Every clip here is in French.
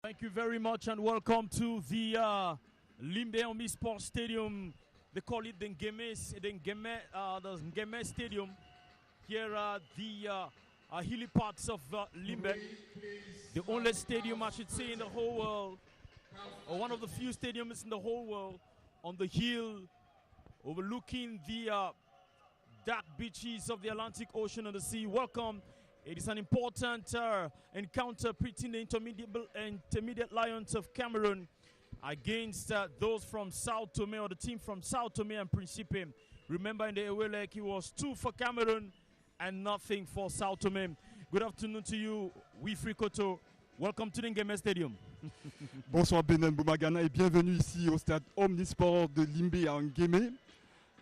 Thank you very much and welcome to the Limbe Omni Sports Stadium. They call it the Ngeme Stadium here at the hilly parts of Limbe. The only stadium, I should say, in the whole world, or one of the few stadiums in the whole world, on the hill overlooking the dark beaches of the Atlantic Ocean and the sea. Welcome. It is an important encounter between the intermediate Lions of Cameroon against those from Sao Tome, or the team from Sao Tome and Principe. Remember, in the away leg, it was 2 for Cameroon and nothing for Sao Tome. Good afternoon to you, Wifri Koto. Welcome to the Ngeme Stadium. Bonsoir Benin Boumagana et bienvenue ici au stade Omnisport de Limbe à Ngeme.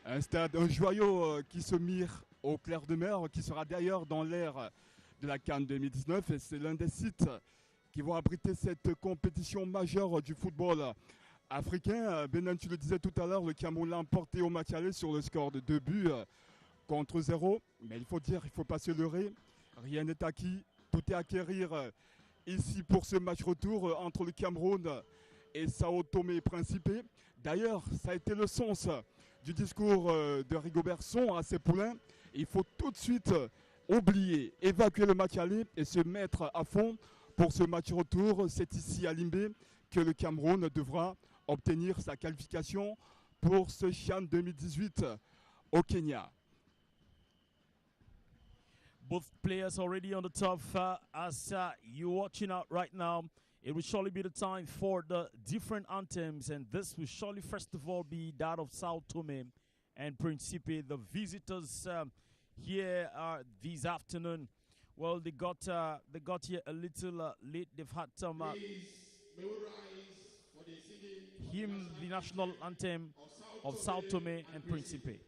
Un joyau qui se mire au clair de mer, qui sera d'ailleurs dans l'air de la CAN 2019. Et c'est l'un des sites qui vont abriter cette compétition majeure du football africain. Benin, tu le disais tout à l'heure, le Cameroun l'a emporté au match aller sur le score de 2 buts contre 0. Mais il faut dire, il ne faut pas se leurrer. Rien n'est acquis, tout est à acquérir ici pour ce match retour entre le Cameroun et Sao Tome et Principe. D'ailleurs, ça a été le sens du discours de Rigobert Song à ses poulains. Il faut tout de suite oublier, évacuer le match aller et se mettre à fond pour ce match retour. C'est ici à Limbe que le Cameroun devra obtenir sa qualification pour ce CHAN 2018 au Kenya. Both players already on the top. As you're watching out right now, it will surely be the time for the different anthems, and this will surely first of all be that of Sao Tome and Principe, the visitors here this afternoon. Well, they got here a little late. They've had some the national anthem of Sao Tome and Principe.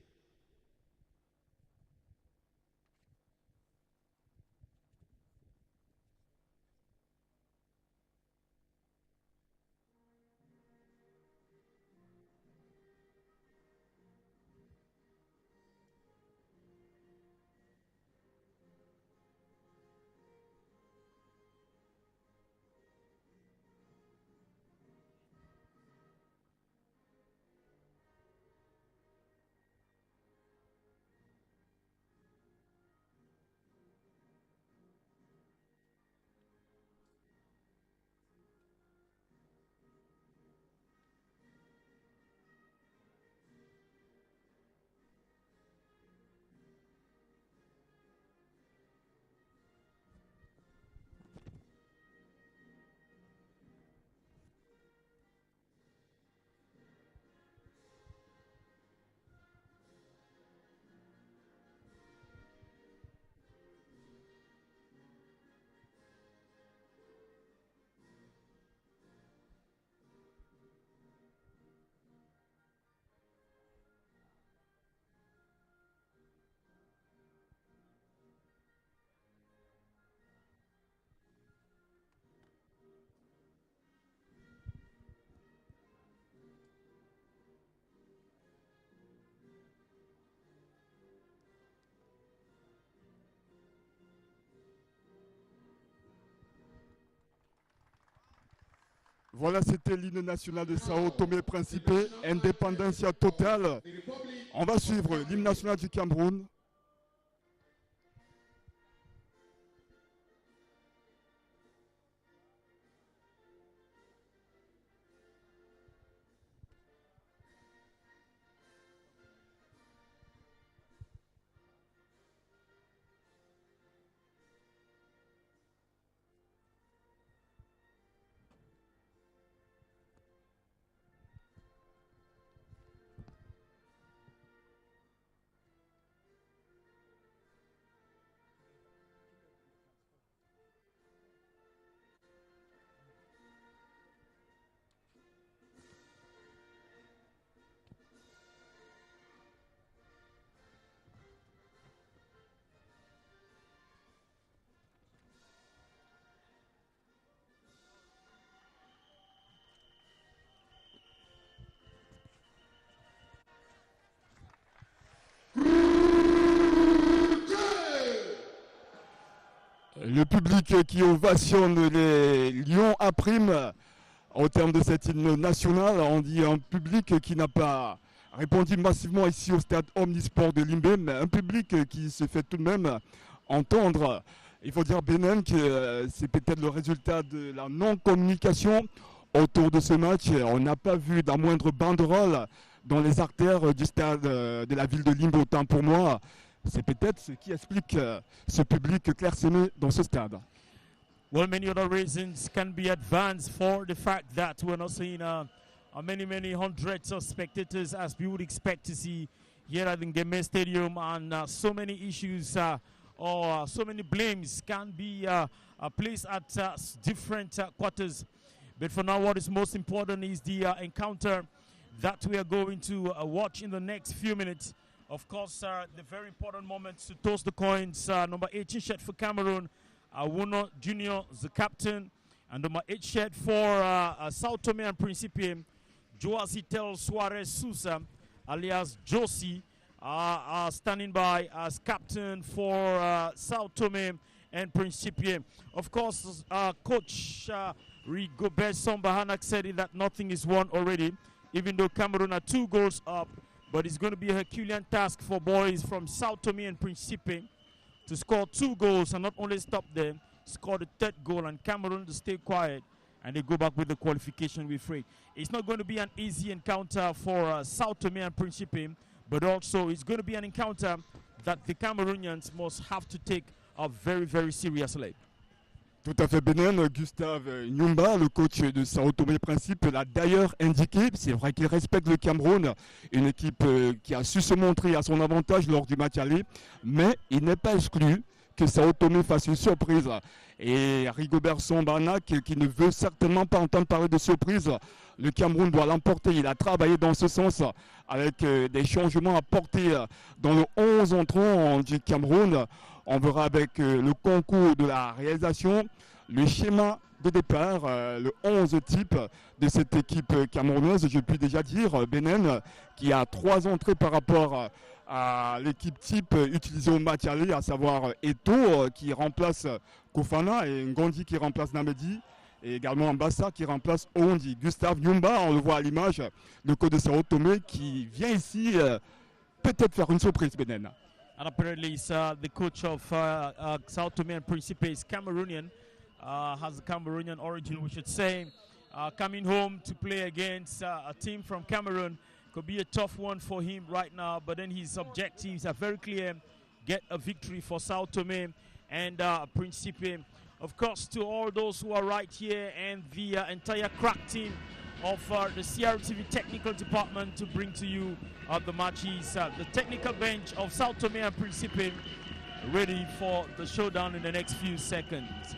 Voilà, c'était l'hymne national de Sao Tome et Principe, indépendancia totale. On va suivre l'hymne national du Cameroun. public qui ovationne les Lions à prime au terme de cet hymne national. On dit un public qui n'a pas répondu massivement ici au stade Omnisport de Limbé, mais un public qui se fait tout de même entendre. Il faut dire, Bennen, que c'est peut-être le résultat de la non-communication autour de ce match. On n'a pas vu d'un moindre banderole dans les artères du stade de la ville de Limbé. Autant pour moi, c'est peut-être ce qui explique ce public clairsemé dans ce stade. Well, many other reasons can be advanced for the fact that we're not seeing many hundreds of spectators as we would expect to see here at the Ngeme Stadium, and so many issues or so many blames can be placed at different quarters. But for now, what is most important is the encounter that we are going to watch in the next few minutes. Of course, the very important moments to toss the coins. Number 18 shirt for Cameroon, Wuno Junior, the captain, and number 8 shirt for Sao Tome and Principe, Joacitel Suarez Sousa, alias Josie, standing by as captain for Sao Tome and Principe. Of course, Coach Rigobert Sombahanak said that nothing is won already, even though Cameroon are 2 goals up. But it's going to be a Herculean task for boys from Sao Tome and Principe to score 2 goals and not only stop there, score the 3rd goal, and Cameroon to stay quiet and they go back with the qualification with free. It's not going to be an easy encounter for Sao Tome and Principe, but also it's going to be an encounter that the Cameroonians must have to take very seriously. Tout à fait, Bennen. Gustave Nyumba, le coach de Sao Tome et Principe, l'a d'ailleurs indiqué. C'est vrai qu'il respecte le Cameroun, une équipe qui a su se montrer à son avantage lors du match aller, mais il n'est pas exclu que Sao Tome fasse une surprise. Et Rigobert Sombahanak, qui ne veut certainement pas entendre parler de surprise, le Cameroun doit l'emporter. Il a travaillé dans ce sens avec des changements apportés dans le 11 entrant du Cameroun. On verra avec le concours de la réalisation le schéma de départ, le 11 type de cette équipe camerounaise. Je puis déjà dire, Bennen, qui a 3 entrées par rapport à l'équipe type utilisée au match aller, à savoir Eto qui remplace Kofana et Ngondi qui remplace Namedi, et également Mbassa qui remplace Ondi. Gustave Nyumba, on le voit à l'image, le coach de Sao Tome qui vient ici peut-être faire une surprise, Bennen. And apparently, the coach of Sao Tome and Principe is Cameroonian, has a Cameroonian origin, we should say. Coming home to play against a team from Cameroon could be a tough one for him right now, but then his objectives are very clear. Get a victory for Sao Tome and Principe. Of course, to all those who are right here and the entire crack team of the CRTV technical department to bring to you the matches, the technical bench of Sao Tome and Principe ready for the showdown in the next few seconds.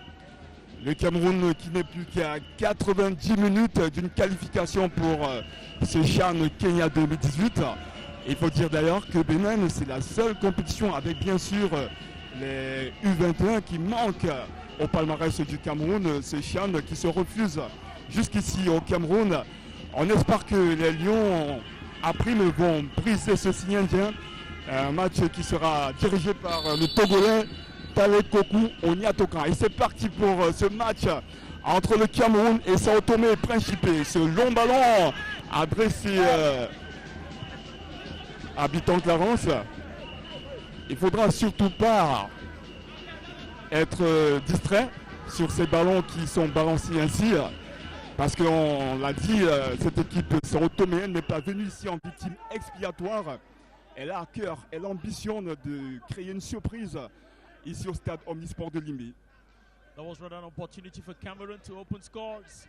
Le Cameroun qui n'est plus qu'à 90 minutes d'une qualification pour ce CHAN Kenya 2018. Il faut dire d'ailleurs que Bennen, c'est la seule compétition avec bien sûr les U21 qui manquent au palmarès du Cameroun. Ce CHAN qui se refuse jusqu'ici au Cameroun. On espère que les Lions à prime vont briser ce signe indien. Un match qui sera dirigé par le Togolais Tale Koku Onyatokan. Et c'est parti pour ce match entre le Cameroun et Sao Tome et Principe. Ce long ballon adressé à Biton Clarence. Il faudra surtout pas être distrait sur ces ballons qui sont balancés ainsi. Parce qu'on l'a dit, cette équipe sao-toméenne n'est pas venue ici en victime expiatoire. Elle a à cœur, elle ambitionne de créer une surprise ici au stade Omnisport de Limbé. That was rather an opportunity for Cameroon to open scores.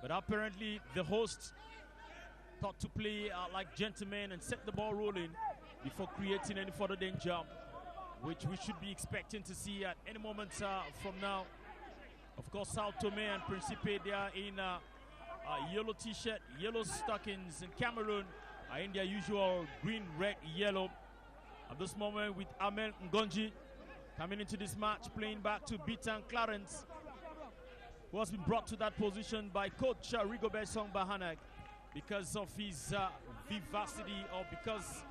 But apparently the hosts thought to play like gentlemen and set the ball rolling before creating any further danger, which we should be expecting to see at any moment from now. Of course, Sao Tome and Principe, they are in yellow t-shirt, yellow stockings, and Cameroon are in their usual green, red, yellow. At this moment with Amel Ngonji coming into this match, playing back to Bitan Clarence, who has been brought to that position by coach Rigobert Sombahanak because of his vivacity or because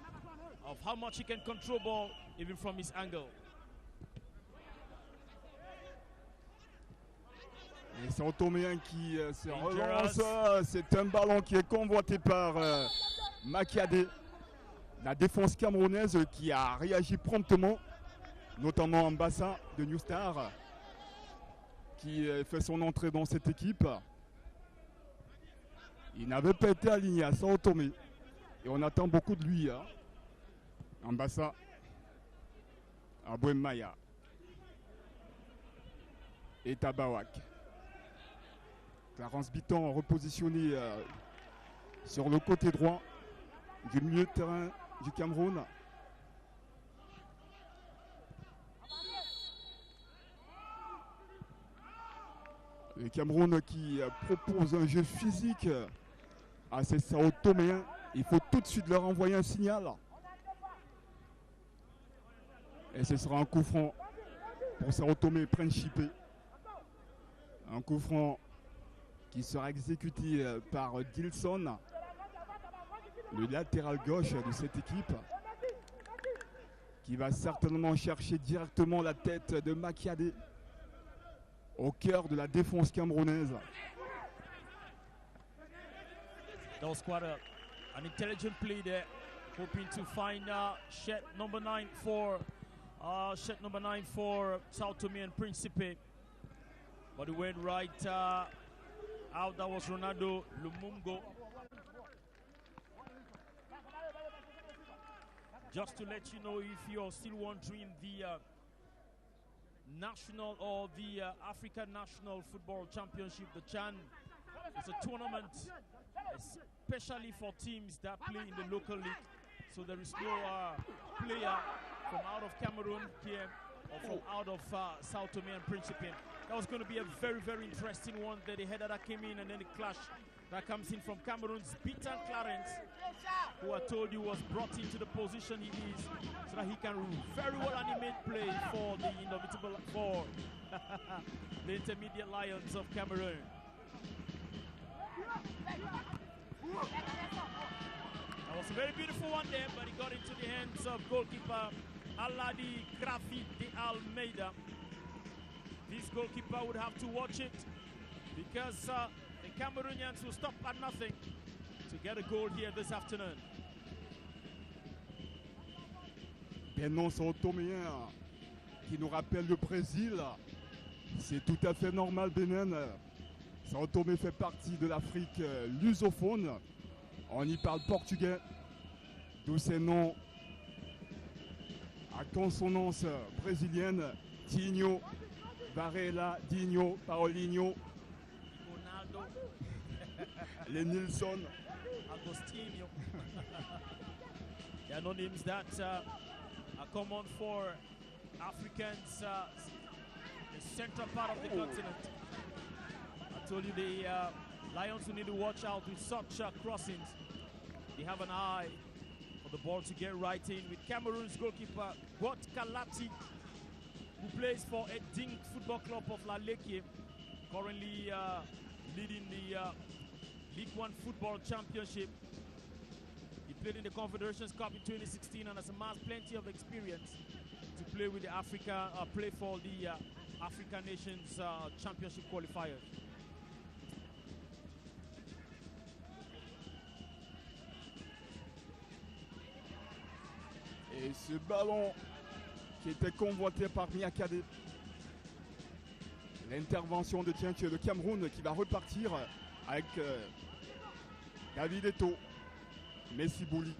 of how much he can control ball even from his angle. Et c'est Otoméen qui se Dangerous. relance. C'est un ballon qui est convoité par Makiadé. La défense camerounaise qui a réagi promptement, notamment en bassin de New Star, qui fait son entrée dans cette équipe. Il n'avait pas été aligné à Sao Tomé. Et on attend beaucoup de lui. Hein. En bassin, à Maya et Tabawak. Clarence Biton repositionné sur le côté droit du milieu de terrain du Cameroun. Le Cameroun qui propose un jeu physique à ces Sao Toméens. Il faut tout de suite leur envoyer un signal. Et ce sera un coup franc pour Sao Tomé Principe. Un coup franc qui sera exécuté par Dilson, le latéral gauche de cette équipe, qui va certainement chercher directement la tête de Makiadé au cœur de la défense camerounaise. That was quite an intelligent play there, hoping to find shed number 9 for Sao Tome and Principe, but it went right out. That was Ronaldo Lumungo. Just to let you know, if you're still wondering, the national or the African National Football Championship, the CHAN, is a tournament especially for teams that play in the local league. So there is no player from out of Cameroon here or from out of Sao Tome and Principe. That was going to be a very, very interesting one. The header that came in and then the clash that comes in from Cameroon's Bitan Clarence, who I told you was brought into the position he is so that he can very well animate play for the indomitable, for the Intermediate Lions of Cameroon. That was a very beautiful one there, but it got into the hands of goalkeeper Aladi Grafi de Almeida. This goalkeeper would have to watch it because the Cameroonians will stop at nothing to get a goal here this afternoon. Benon Sao Toméen qui nous rappelle le Brésil. C'est tout à fait normal, Benin. Sao Tomé fait partie de l'Afrique lusophone. On y parle portugais, d'où ces noms à consonance brésilienne. Tinho, Varela, Dinho, Paulinho, Ronaldo, les Nilsson. Agostinho. There are no names that are common for Africans, the central part of the continent. I told you the Lions will need to watch out with such crossings. They have an eye for the ball to get right in with Cameroon's goalkeeper, Got Kalati, who plays for Eding Football Club of La Leke, currently leading the League One Football Championship. He played in the Confederations Cup in 2016 and has amassed plenty of experience to play with the play for the African Nations Championship qualifiers. Et ce ballon qui était convoité par Miakadé. L'intervention de Tienche de Cameroun qui va repartir avec David Eto'o. Messi Bouli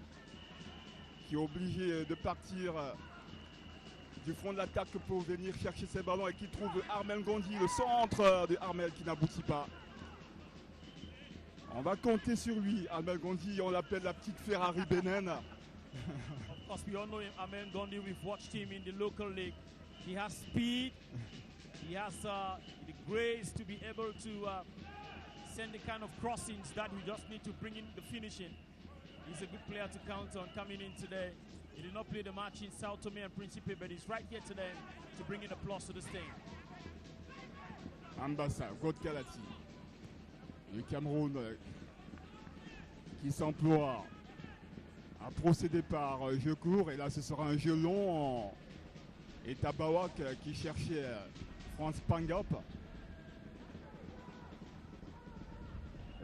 qui est obligé de partir du front de l'attaque pour venir chercher ses ballons et qui trouve Armel Gondi, le centre de Armel qui n'aboutit pas. On va compter sur lui, Armel Gondi, on l'appelle la petite Ferrari Benin. Of course, we all know him, Amen Gondi. We've watched him in the local league. He has speed. He has the grace to be able to send the kind of crossings that we just need to bring in the finishing. He's a good player to count on coming in today. He did not play the match in Sao Tome and Principe, but he's right here today to bring in a plus to this team. Ambassa, God Kalati. Le Cameroun qui s'emploie à procéder par jeu court. Et là, ce sera un jeu long. Et Tabawak qui cherchait France Pangop.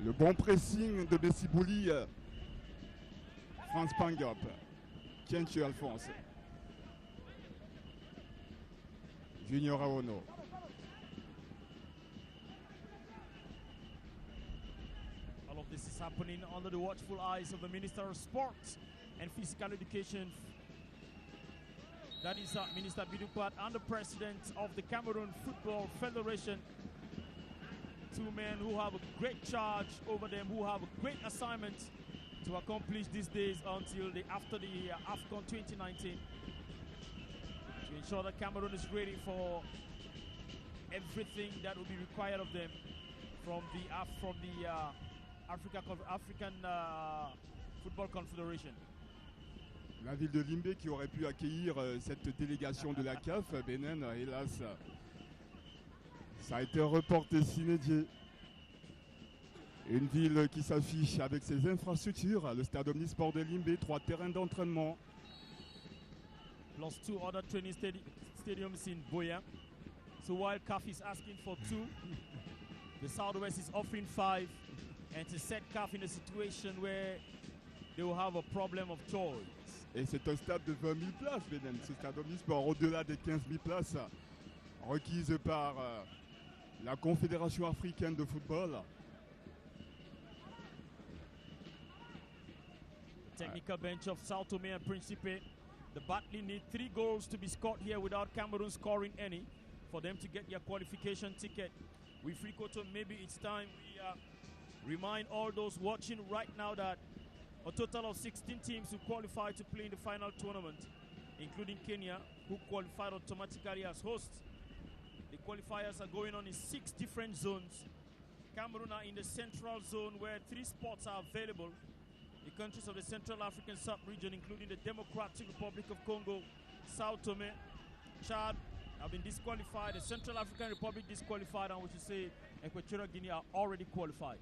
Le bon pressing de Bessibouli. Franz Pangop. Kenchu Alphonse. Junior Aono. All of this is happening under the watchful eyes of the Minister of Sports and Physical Education. That is Minister Bidupat and the President of the Cameroon Football Federation. Two men who have a great charge over them, who have a great assignment to accomplish these days until after the AFCON 2019. To ensure that Cameroon is ready for everything that will be required of them from the African Football Confederation. La ville de Limbé qui aurait pu accueillir cette délégation de la CAF, Bénin, hélas, ça a été reporté sine die. Une ville qui s'affiche avec ses infrastructures, le stade Omnisport de Limbé, 3 terrains d'entraînement. Plus 2 other training stadiums in Boya. So while CAF is asking for 2, the Southwest is offering 5, and to set CAF in a situation where they will have a problem of choice. Et c'est un stade de 20 000 places, Bénin. Ce stade Omnisport, au-delà des 15 000 places requises par la Confédération africaine de football. Technical bench of Sao Tome and Principe. The badly need 3 goals to be scored here without Cameroon scoring any for them to get their qualification ticket. With Frikoto, maybe it's time we remind all those watching right now that a total of 16 teams who qualify to play in the final tournament, including Kenya, who qualified automatically as hosts. The qualifiers are going on in 6 different zones. Cameroon are in the central zone where 3 spots are available. The countries of the Central African sub-region, including the Democratic Republic of Congo, Sao Tome, Chad, have been disqualified. The Central African Republic disqualified, and we should say Equatorial Guinea are already qualified.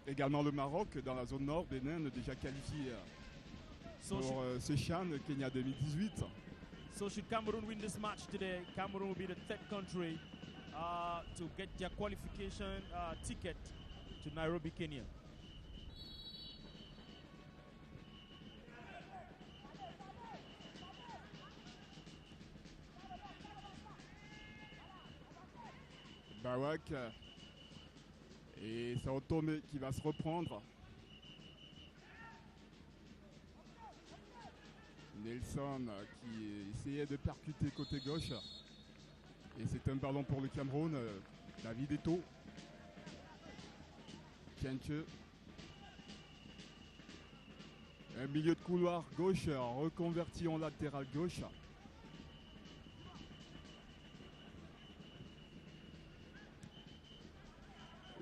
Également le Maroc dans la zone nord, Bénin déjà qualifié pour ce CHAN Kenya 2018. So should Cameroon win this match today, Cameroon will be the 3rd country to get their qualification ticket to Nairobi, Kenya. Bawak et Sao Tome qui va se reprendre. Nelson qui essayait de percuter côté gauche. Et c'est un ballon pour le Cameroun. David Eto'o. Kenche. Un milieu de couloir gauche reconverti en latéral gauche.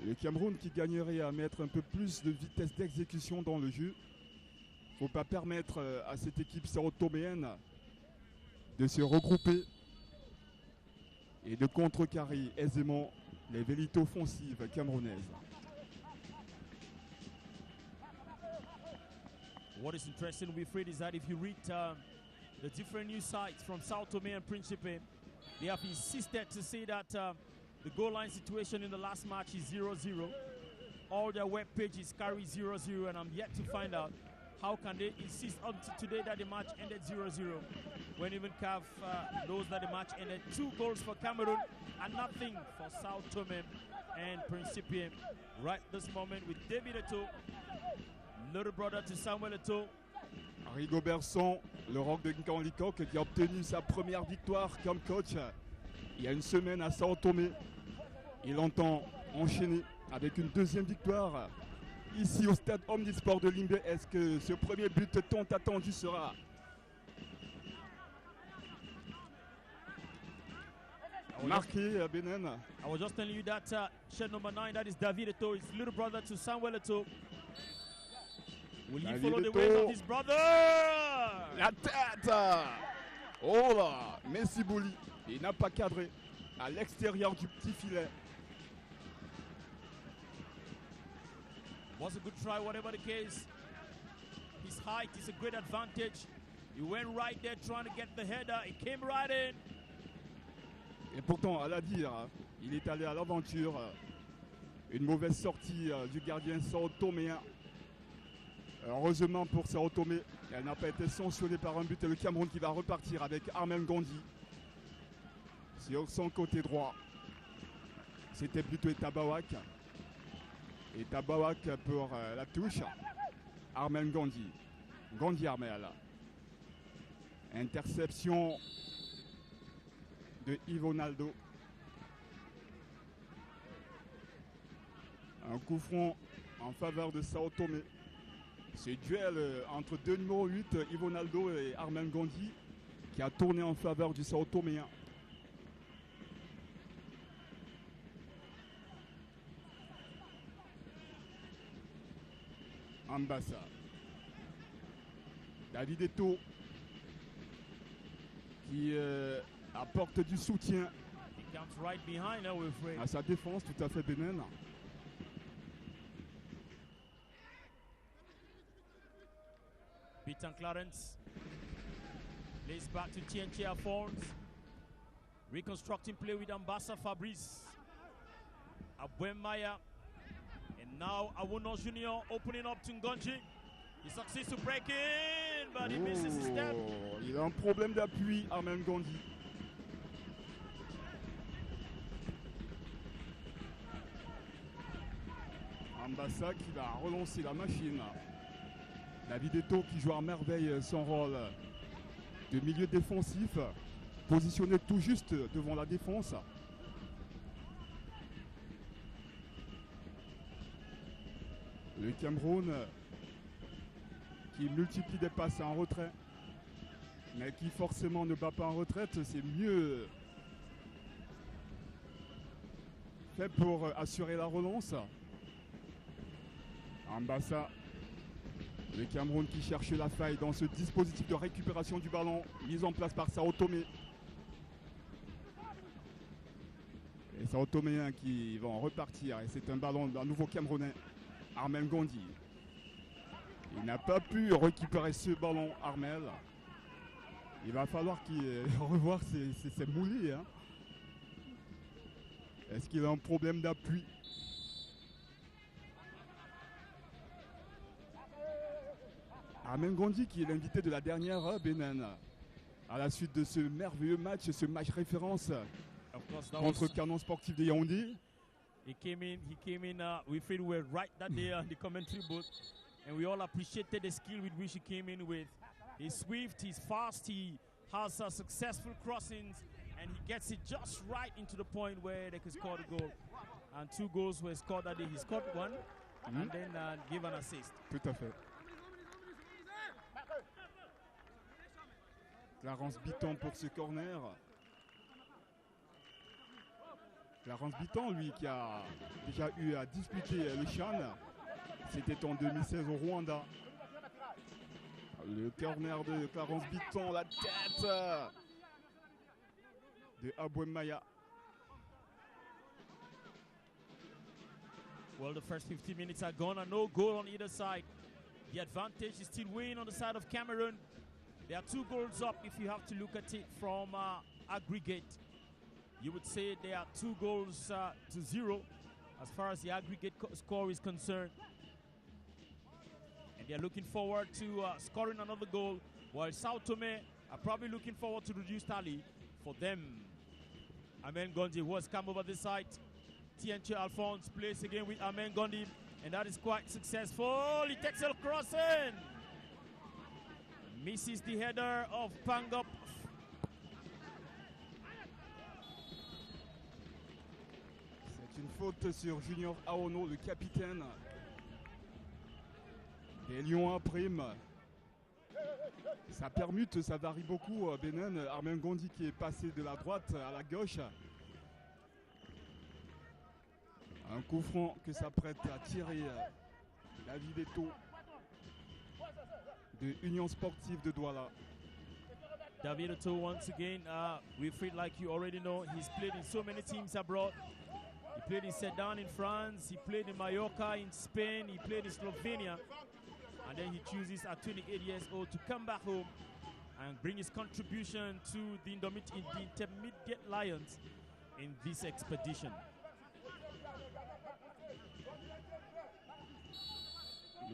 Le Cameroun qui gagnerait à mettre un peu plus de vitesse d'exécution dans le jeu. Il ne faut pas permettre à cette équipe sao-toméenne de se regrouper et de contrecarrer aisément les velléités offensives camerounaises. What is interesting, Wilfried, is that if you read the different news sites from Sao Tome and Principe, they have insisted to say that the goal line situation in the last match is 0-0. All their web pages carry 0-0, and I'm yet to find out how can they insist until today that the match ended 0-0 when even CAF knows that the match ended 2 goals for Cameroon and nothing for Sao Tome and Principe. Right this moment with David Eto'o, little brother to Samuel Eto'o. Rigobert Song, le Roc de Nkambi qui a obtenu sa première victoire comme coach il y a une semaine à Sao Tome. Il entend enchaîner avec une 2e victoire ici au stade Omnisport de Limbé. Est-ce que ce premier but tant attendu sera marqué à Bénin? I was just telling you that shed number 9, that is David Eto'o, his little brother to Samuel Eto'o. Will he follow the ways of his brother? La tête! Oh là! Bessibouli, il n'a pas cadré à l'extérieur du petit filet. Was a good try, whatever the case. His height is a great advantage. He went right there trying to get the header. It came right in. Et pourtant, à la dire, il est allé à l'aventure. Une mauvaise sortie du gardien Sao Tomé. Heureusement pour Sao Tomé, elle n'a pas été sanctionnée par un but et le Cameroun qui va repartir avec Armel Gondi sur son côté droit. C'était plutôt Tabawak. Et Tabawak pour la touche. Armel Gondi. Gondi Armel. Interception de Ivonaldo. Un coup franc en faveur de Sao Tomé. Ce duel entre deux numéros 8, Ivonaldo et Armel Gondi, qui a tourné en faveur du Sao Toméen. Ambassa. David Eto'o qui apporte du soutien Right behind her, à sa défense, tout à fait Benin. Peter Clarence plays back to TNT Alphonse. Reconstructing play with Ambassa Fabrice. Abuemaya. And now Awono Junior opening up to Ngonji. He succeeds to break in, but he misses his step. Il a un problème d'appui, Armel Gondi. Ambassa qui va relancer la machine. David Eto'o qui joue à merveille son rôle de milieu défensif, positionné tout juste devant la défense. Le Cameroun qui multiplie des passes en retrait, mais qui forcément ne bat pas en retraite, c'est mieux fait pour assurer la relance. Ambassa, le Cameroun qui cherche la faille dans ce dispositif de récupération du ballon mis en place par Sao Tomé. Et Sao Toméens qui vont repartir et c'est un ballon d'un nouveau Camerounais, Armel Gondi. Il n'a pas pu récupérer ce ballon, Armel. Il va falloir qu'il revoir ses moulés. Hein. Est-ce qu'il a un problème d'appui? Armel Gondi qui est l'invité de la dernière Benin. À la suite de ce merveilleux match, ce match référence contre Canon Sportif de Yaoundé. He came in, we feel we were right that day on the commentary booth. And we all appreciated the skill with which he came in with. He's swift, he's fast, he has successful crossings, and he gets it just right into the point where they could score the goal. And 2 goals were scored that day. He scored one and then gave an assist. Tout à fait. Clarence Bitton pour ce corner. Clarence Bitton, lui, qui a déjà eu à disputer le CHAN. C'était en 2016 au Rwanda. Le corner de Clarence Bitton, la tête de Abuemaya. Well, the first 15 minutes are gone and no goal on either side. The advantage is still winning on the side of Cameroon. There are 2 goals up if you have to look at it from aggregate. You would say there are 2 goals to 0 as far as the aggregate score is concerned. And they're looking forward to scoring another goal, while Sao Tome are probably looking forward to reduce tally for them. Armel Gondi was come over this side. TNT Alphonse plays again with Armel Gondi, and that is quite successful. He takes a crossing. Misses the header of Pangop. C'est une faute sur Junior Aono, le capitaine des Lions à prime. Ça permute, ça varie beaucoup. Benin, Armel Gondi qui est passé de la droite à la gauche. Un coup franc que s'apprête à tirer David Eto'o de Union Sportive de Douala. David Eto'o, once again, we feel like you already know, he's played in so many teams abroad. He played in Sedan in France, he played in Mallorca in Spain, he played in Slovenia. And then he chooses at 28 years old to come back home and bring his contribution to the Intermediate Lions in this expedition.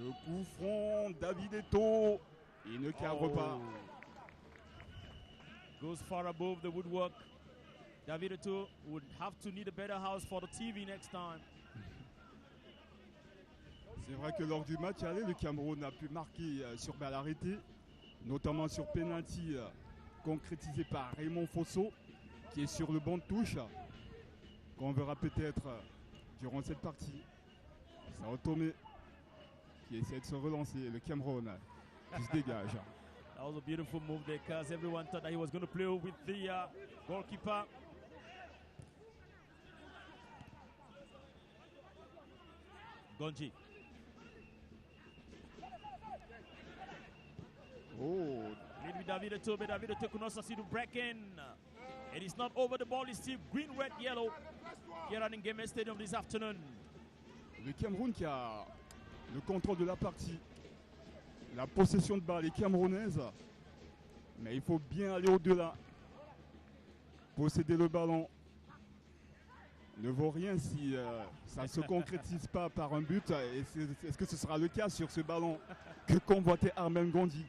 Le coup franc, David Eto'o. Il ne cadre pas. Goes far above the woodwork. David Eto'o would have to need a better house for the TV next time. C'est vrai que lors du match aller, le Cameroun a pu marquer sur balle arrêtée, notamment sur penalty concrétisé par Raymond Fosso, qui est sur le banc de touche, qu'on verra peut-être durant cette partie. Sao Tomé qui essaie de se relancer, le Cameroun qui se dégage. That was a beautiful move there, because everyone thought that he was going to play with the goalkeeper. Gonji. Oh, Lead with David Eto'o, but David Eto'o could not succeed to break in. It is not over, the ball is still green, red, yellow here at Ngeme Stadium this afternoon. le Cameroun qui a le contrôle de la partie. La possession de balle est camerounaise, mais il faut bien aller au-delà. Posséder le ballon ne vaut rien si ça ne se concrétise pas par un but. Et est-ce que ce sera le cas sur ce ballon que convoitait Armel Gondi?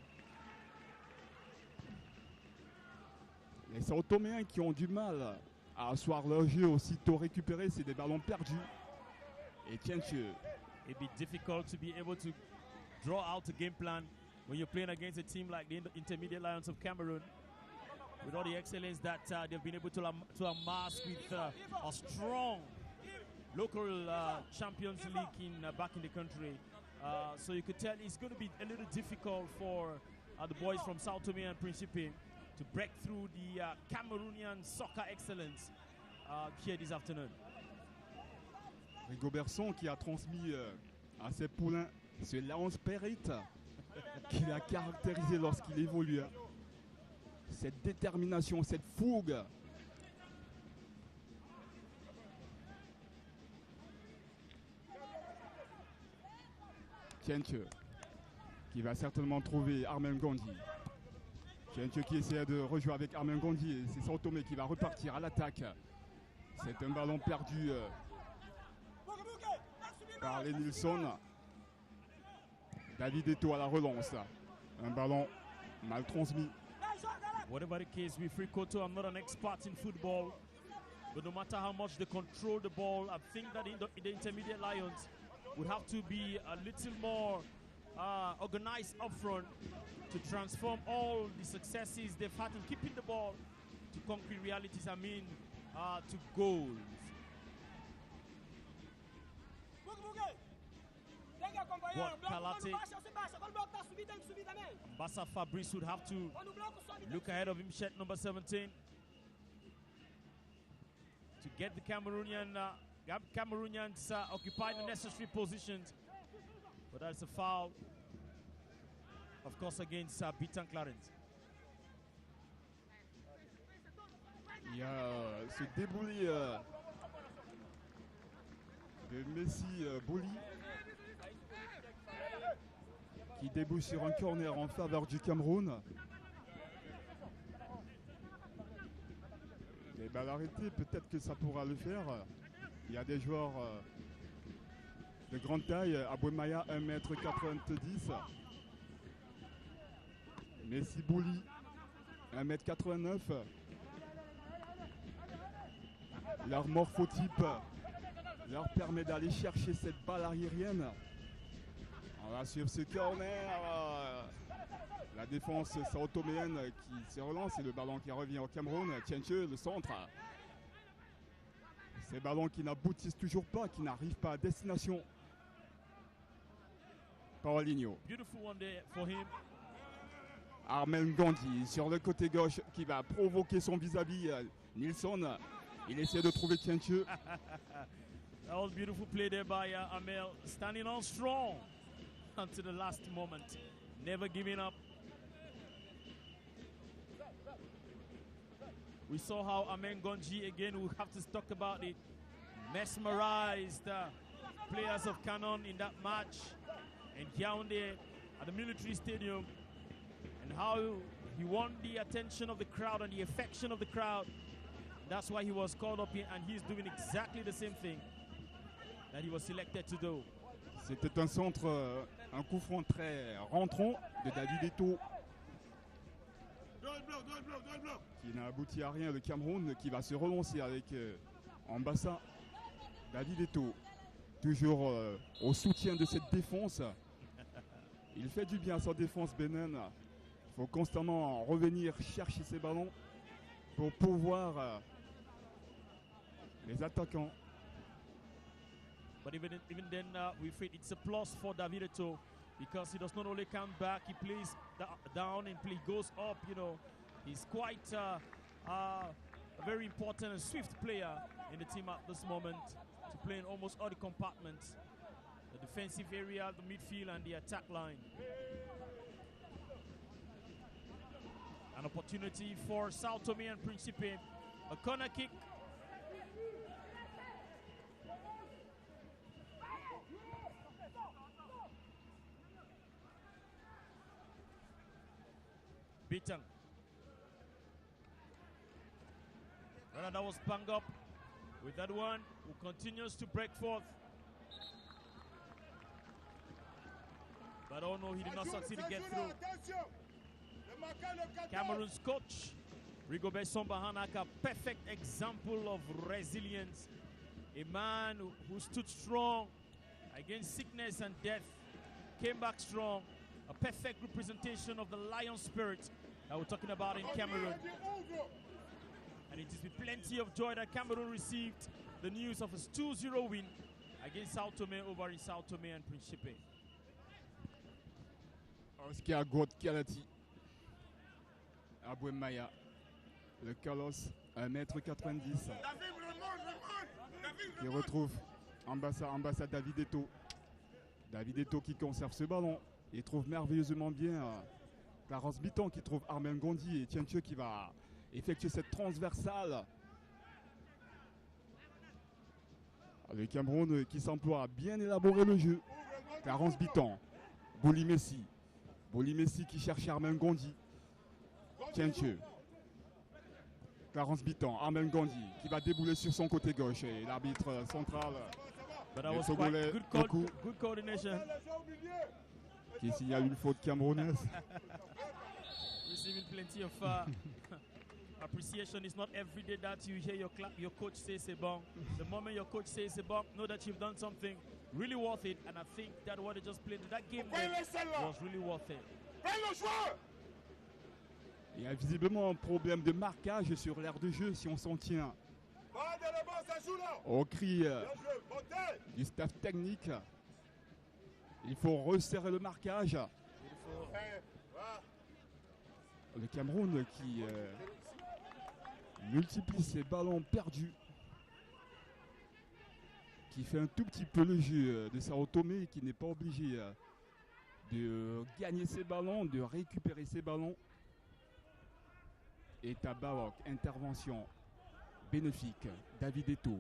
Les Sao-Toméens qui ont du mal à asseoir leur jeu aussitôt récupéré, c'est des ballons perdus. Et tiens, It'd be difficult to be able to draw out a game plan when you're playing against a team like the Intermediate Lions of Cameroon, with all the excellence that they've been able to amass with a strong local Champions League back in the country. So you could tell it's going to be a little difficult for the boys from Sao Tome and Principe to break through the Cameroonian soccer excellence here this afternoon. Rigobertson qui a transmis à ses poulains ce lance spirit qui l'a caractérisé lorsqu'il évolue. Cette détermination, cette fougue. Tienche qui va certainement trouver Armel Gondi. Tienche qui essaie de rejouer avec Armel Gondi, et c'est Sao Tomé qui va repartir à l'attaque. C'est un ballon perdu par les Nilsson. David Eto'o à la relance. Un ballon mal transmis. Whatever the case, with Koto, I'm not an expert in football, but no matter how much they control the ball, I think that in the Intermediate Lions would have to be a little more organized up front to transform all the successes they've had in keeping the ball to concrete realities, to goals. Kalate. Bassa Fabrice would have to look ahead of him, shirt number 17, to get the Cameroonians occupy the necessary positions. But that's a foul, of course, against Bitan Clarence. Il y a ce déboulé de Messi Bouli qui débouche sur un corner en faveur du Cameroun. Les balles arrêtées, peut-être que ça pourra le faire. Il y a des joueurs de grande taille. Abouemaya, 1m90. Messi Bouli, 1m89. Leur morphotype leur permet d'aller chercher cette balle aérienne. On va suivre ce corner. La défense sao-toméenne qui se relance et le ballon qui revient au Cameroun. Tienche, le centre. Ces ballons qui n'aboutissent toujours pas, qui n'arrivent pas à destination. Paulinho. Beautiful one there for him. Armel Gondi sur le côté gauche qui va provoquer son vis-à-vis Nilsson. Il essaie de trouver Tienche. That was beautiful play there by Amel, standing on strong until the last moment, never giving up. We saw how Amen Gonji, again, we have to talk about it, mesmerized players of Canon in that match in Yaoundé at the military stadium, and how he won the attention of the crowd and the affection of the crowd. That's why he was called up in, and he's doing exactly the same thing that he was selected to do. C'était un centre Un coup franc très rentrant de David Eto'o. Qui n'a abouti à rien. Le Cameroun qui va se relancer avec en bassin David Eto'o. Toujours au soutien de cette défense. Il fait du bien à sa défense, Benin. Il faut constamment revenir chercher ses ballons pour pouvoir les attaquants. But even then, we feel it's a plus for David Eto'o because he does not only come back, he plays down and goes up. You know, he's quite a very important and swift player in the team at this moment to play in almost all the compartments, the defensive area, the midfield, and the attack line. An opportunity for Sao Tome and Principe, a corner kick. Bitang. That was banged up with that one, who continues to break forth. But oh no, he did not succeed to get through. Cameroon's coach, Rigobert Song Bahanak, a perfect example of resilience. A man who stood strong against sickness and death, came back strong. A perfect representation of the lion spirit that we're talking about in Cameroon. And it is with plenty of joy that Cameroon received the news of his 2-0 win against Sao Tome over in Sao Tome and Principe. Oscar Godkalati. Abouem Maya. Le Carlos, 1m90. Qui retrouve ambassade David Eto'o. David Eto'o qui conserve ce ballon. Il trouve merveilleusement bien Clarence Bitton qui trouve Armen Gondi et Tienche qui va effectuer cette transversale. Le Cameroun qui s'emploie à bien élaborer le jeu. Clarence Bitton, Bouli Messi qui cherche Armen Gondi. Tienche. Clarence Bitton, Armen Gondi qui va débouler sur son côté gauche et l'arbitre central. Le Togolais, good coordination. Qui signale une faute camerounaise. Receiving plenty of appreciation. It's not every day that you hear your coach say c'est bon. The moment your coach says c'est bon, know that you've done something really worth it. And I think that what they just played in that game was really worth it. Il y a visiblement un problème de marquage sur l'aire de jeu si on s'en tient au cri du staff technique. Il faut resserrer le marquage. Le Cameroun qui multiplie ses ballons perdus. Qui fait un tout petit peu le jeu de Sao Tome et qui n'est pas obligé de gagner ses ballons, de récupérer ses ballons. Et Tabawok, intervention bénéfique. David Eto'o.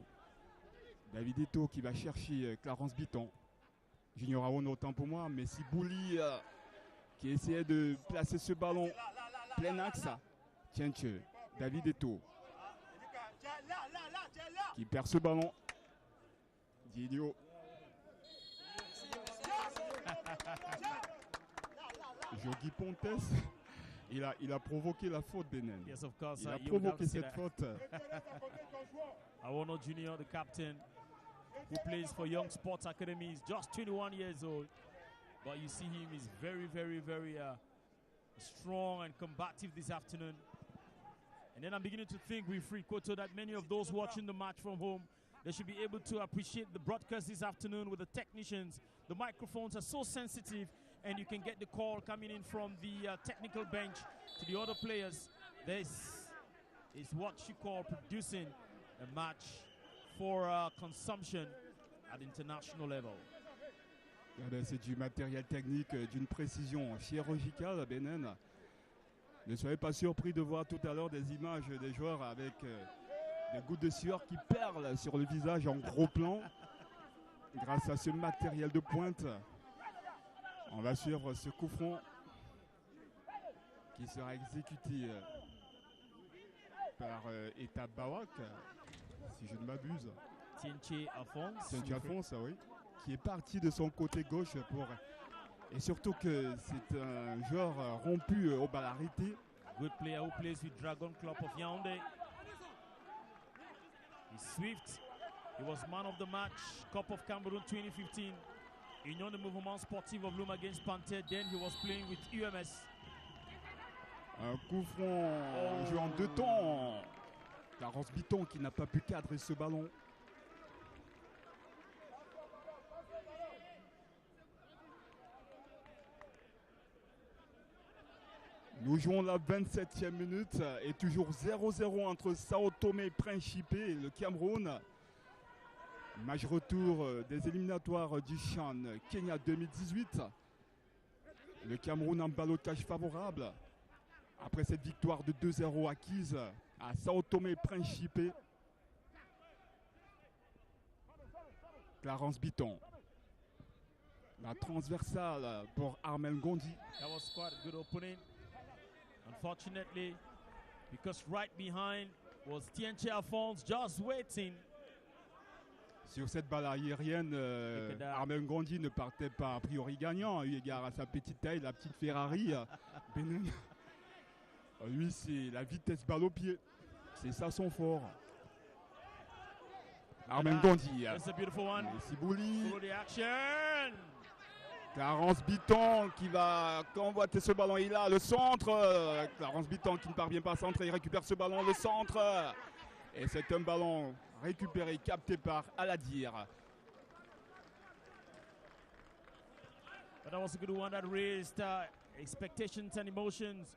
David Eto'o qui va chercher Clarence Bitton. Junior Aoun autant pour moi, mais si Bouli qui essayait de placer ce ballon plein axe, Tienche, David Eto'o qui perd ce ballon. Didio. Jogi Pontes, il a provoqué la faute, Benin. Yes, of course, il a provoqué cette faute. Awono Junior, the captain, who plays for Young Sports Academy, is just 21 years old. But you see him, he's very, very, very strong and combative this afternoon. And then I'm beginning to think, Wilfried Koto, that many of those watching the match from home, they should be able to appreciate the broadcast this afternoon with the technicians. The microphones are so sensitive, and you can get the call coming in from the technical bench to the other players. This is what you call producing a match for consumption at international level. C'est du matériel technique d'une précision chirurgicale, Benin. Ne soyez pas surpris de voir tout à l'heure des images des joueurs avec des gouttes de sueur qui perlent sur le visage en gros plan. Grâce à ce matériel de pointe, on va suivre ce coup franc qui sera exécuté par Eta Bawak, si je ne m'abuse. Tienche Alphonse. Tienche Alphonse, oui. Qui est parti de son côté gauche pour Et surtout que c'est un joueur rompu au bal arrêté. Good player who plays with Dragon Club of Yaoundé. He's swift. He was man of the match, Cup of Cameroon 2015. Union de Mouvement Sportif of Loum against Panther. Then he was playing with UMS. Un coup franc joué en 2 temps. Clarence Bitton qui n'a pas pu cadrer ce ballon. Nous jouons la 27e minute et toujours 0-0 entre Sao Tomé et Principe et le Cameroun. Match retour des éliminatoires du CHAN Kenya 2018. Le Cameroun en ballottage favorable après cette victoire de 2-0 acquise à Sao Tomé et Principe. Clarence Bitton. La transversale pour Armel Gondi. That was quite a good opening. Unfortunately, because right behind was Tienche Alphonse just waiting. Sur cette balle aérienne, Armel Gondi ne partait pas a priori gagnant, eu égard à sa petite taille, la petite Ferrari. Benin. Lui, c'est la vitesse balle au pied. C'est ça son fort. Armel Gondi. That's a beautiful one. Sibouli. Follow the action. Clarence Bitton qui va convoiter ce ballon. Il a le centre. Clarence Bitton qui ne parvient pas à centrer. Il récupère ce ballon, le centre. Et c'est un ballon récupéré, capté par Aladir. But that was a good one that raised expectations and emotions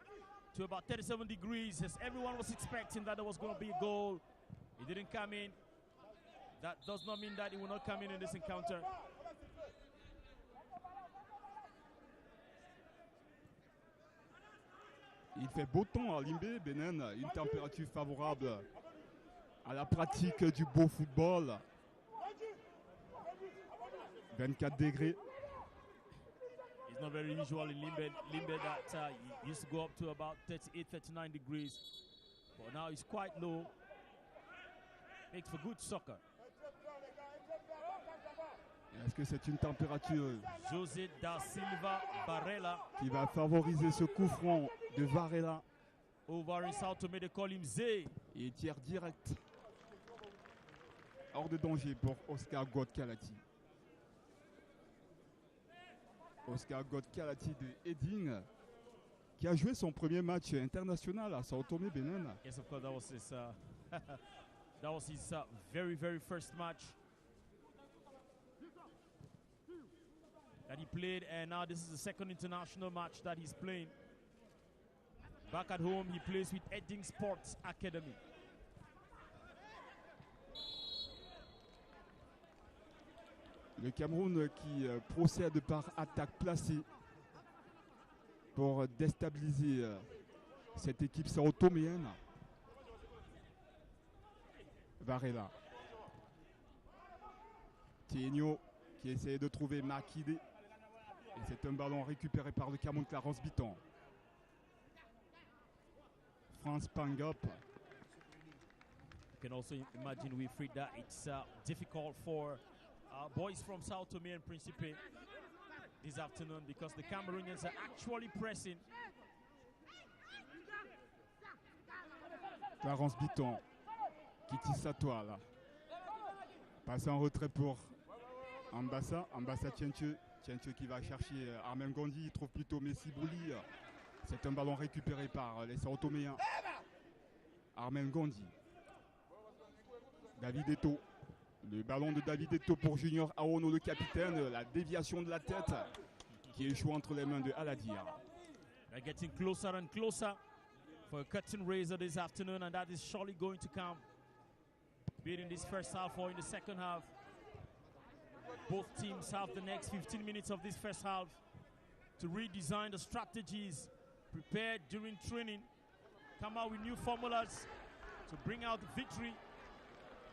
to about 37 degrees, as everyone was expecting that there was going to be a goal. It didn't come in. That does not mean that it will not come in this encounter. Il fait beau temps à Limbé, Benin, une température favorable à la pratique du beau football. 24 degrés. It's not very usual in Limbe that used to go up to about 38, 39 degrees. But now it's quite low. Makes for good soccer. Est-ce que c'est une température José da Silva Barella. Qui va favoriser ce coup franc de Varela? Over in Sao Tomé, they call him Zé. Et tire direct. Hors de danger pour Oscar God-Kalati. Oscar God-Kalati de Eding, qui a joué son premier match international à Sao Tomé, Benin. Yes, of course, that was his very, very first match that he played, and now this is the second international match that he's playing. Back at home, he plays with Eding Sports Academy. Le Cameroun qui procède par attaque placée pour déstabiliser cette équipe sao-toméenne. Varela. Tienio qui essaie de trouver Makide. Et c'est un ballon récupéré par le Cameroun, Clarence Bitton. France Pangop. You can also imagine with Fred that it's difficult for boys from Sao Tome and Principe this afternoon because the Cameroonians are actually pressing. Clarence Bitton qui tisse sa toile. Passe en retrait pour Ambassa. Ambassa Tienche. Tienche qui va chercher Armel Gondi. Il trouve plutôt Messi Bouli. C'est un ballon récupéré par les Sao-Toméens. Armel Gondi. David Eto'o. Le ballon de David Eto'o pour Junior Aono, le capitaine. La déviation de la tête qui échoue entre les mains de Aladir. They're getting closer and closer for a curtain raiser this afternoon, and that is surely going to come. Be it in this first half or in the second half. Both teams have the next 15 minutes of this first half to redesign the strategies prepared during training, come out with new formulas to bring out the victory.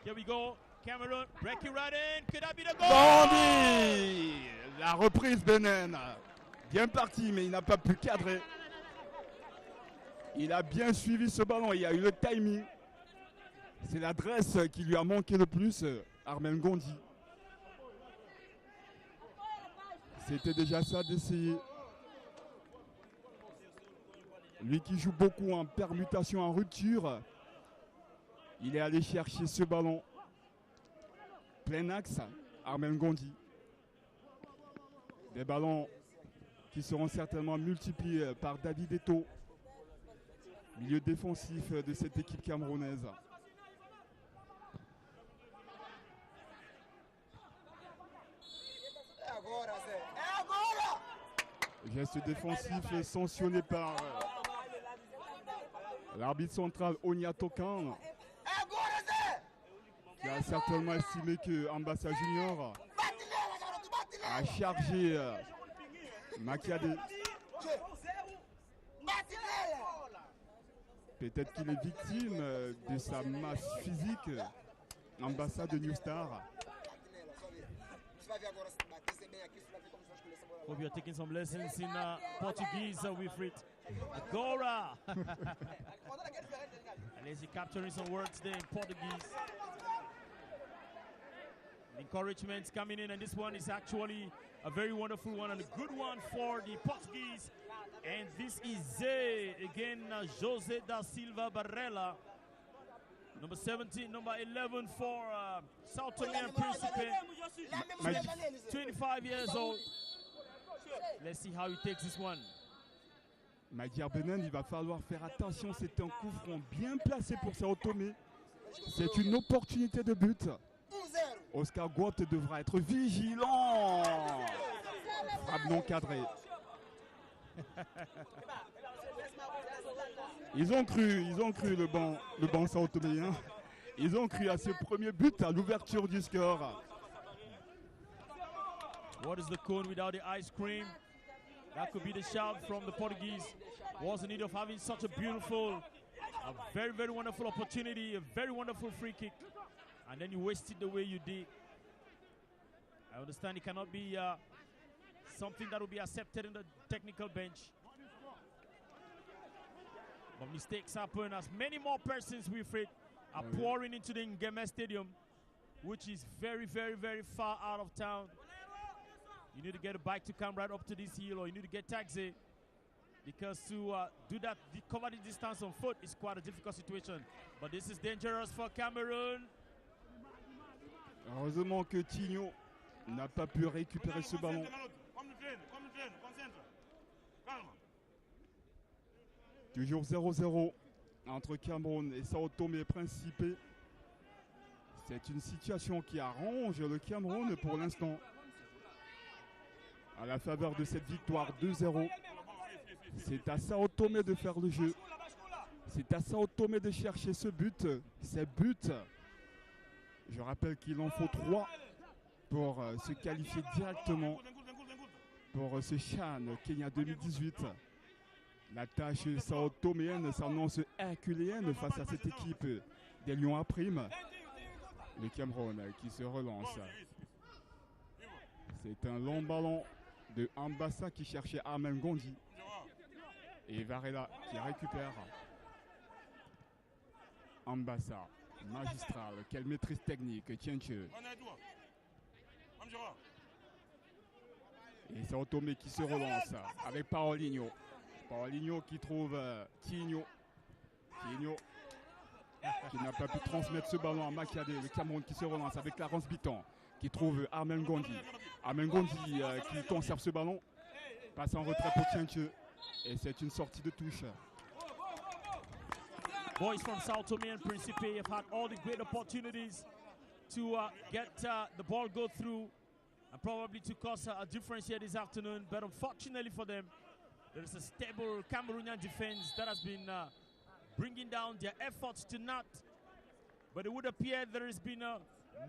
Here we go. Cameroon, breaking right in. Could that be the goal? Gondi! La reprise Benin. Bien parti, mais il n'a pas pu cadrer. Il a bien suivi ce ballon. Il y a eu le timing. C'est l'adresse qui lui a manqué le plus, Armel Gondi. C'était déjà ça d'essayer. Lui qui joue beaucoup en permutation, en rupture. Il est allé chercher ce ballon. Plein axe, Armen Gondi. Des ballons qui seront certainement multipliés par David Eto'o, milieu défensif de cette équipe camerounaise. Geste défensif sanctionné par l'arbitre central Onia Tokan, qui a certainement estimé que Ambassa Junior a chargé Makiade. Peut-être qu'il est victime de sa masse physique, Ambassa de New Star. Hope you're taking some lessons in Portuguese, Wilfried. Agora! And as he capturing some words there in Portuguese. The encouragement's coming in, and this one is actually a very wonderful one and a good one for the Portuguese. And this is again, José da Silva Barrela. Number 17, number 11 for Sao Tome and Principe. 25 years old. Let's see how he takes this one. Magyar Benen, il va falloir faire attention. C'est un coup franc bien placé pour Sao Tome. C'est une opportunité de but. Oscar Goat devra être vigilant. Frappe non cadrée. Ils ont cru le banc Sao Toméen. Ils ont cru à ce premier but, à l'ouverture du score. What is the cone without the ice cream? That could be the shout from the Portuguese. Was in need of having such a beautiful, a very, very wonderful opportunity, a very wonderful free kick. And then you waste it the way you did. I understand it cannot be something that will be accepted in the technical bench. But mistakes happen as many more persons, Wilfried, are pouring into the Ngeme Stadium, which is very, very, very far out of town. You need to get a bike to come right up to this hill, or you need to get taxi, because to do that, cover the distance on foot is quite a difficult situation. But this is dangerous for Cameroon. Heureusement que Tigno n'a pas pu récupérer ce ballon. Toujours 0-0 entre Cameroun et Sao Tome et Principe. C'est une situation qui arrange le Cameroun pour l'instant. À la faveur de cette victoire 2-0, c'est à Sao Tome de faire le jeu. C'est à Sao Tome de chercher ce but. Ces buts, je rappelle qu'il en faut 3 pour se qualifier directement pour ce CHAN Kenya 2018. La tâche sao toméenne s'annonce herculéenne face à cette équipe des Lions à prime. Le Cameroun qui se relance. C'est un long ballon de Ambassa qui cherchait Armen Gondi. Et Varela qui récupère. Ambassa, magistral, quelle maîtrise technique, Tienche. Et Sao Tome qui se relance avec Paulinho. Paulinho qui trouve Tigno. Tigno qui n'a pas pu transmettre ce ballon à Makiade. Le Cameroun qui se relance avec Clarence Biton qui trouve Armen Gondi. Armen Gondi qui conserve ce ballon. Passe en retrait pour Tienche. Et c'est une sortie de touche. Boys from Sao Tome and Principe have had all the great opportunities to get the ball go through and probably to cause a difference here this afternoon. But unfortunately for them, there is a stable Cameroonian defense that has been bringing down their efforts to naught. But it would appear there has been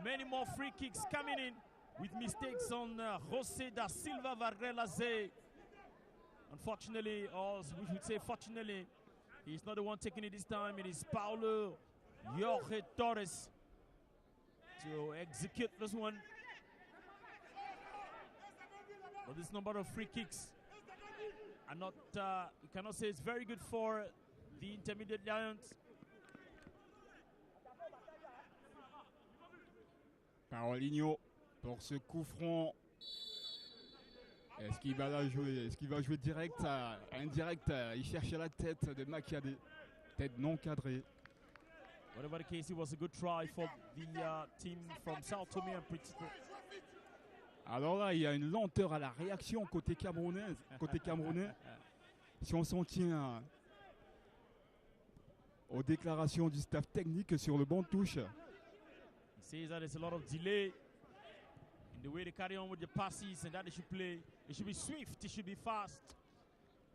many more free kicks coming in with mistakes on José da Silva Varela Zé. Unfortunately, or we should say fortunately, he's not the one taking it this time. It is Paulo Jorge Torres to execute this one. But this number of free kicks are not, you cannot say it's very good for the Intermediate Lions. Paulinho pour ce coup franc Est-ce qu'il va la jouer? Est-ce qu'il va jouer direct, indirect? Il cherche la tête de Makiade. Tête non cadrée. Whatever the case, it was a good try for the team from Sao Tome and Principe. Alors là, il y a une lenteur à la réaction côté camerounais. Si on s'en tient aux déclarations du staff technique sur le banc de touche. He says that there's a lot of delay in the way they carry on with the passes and that they should play. It should be swift, it should be fast.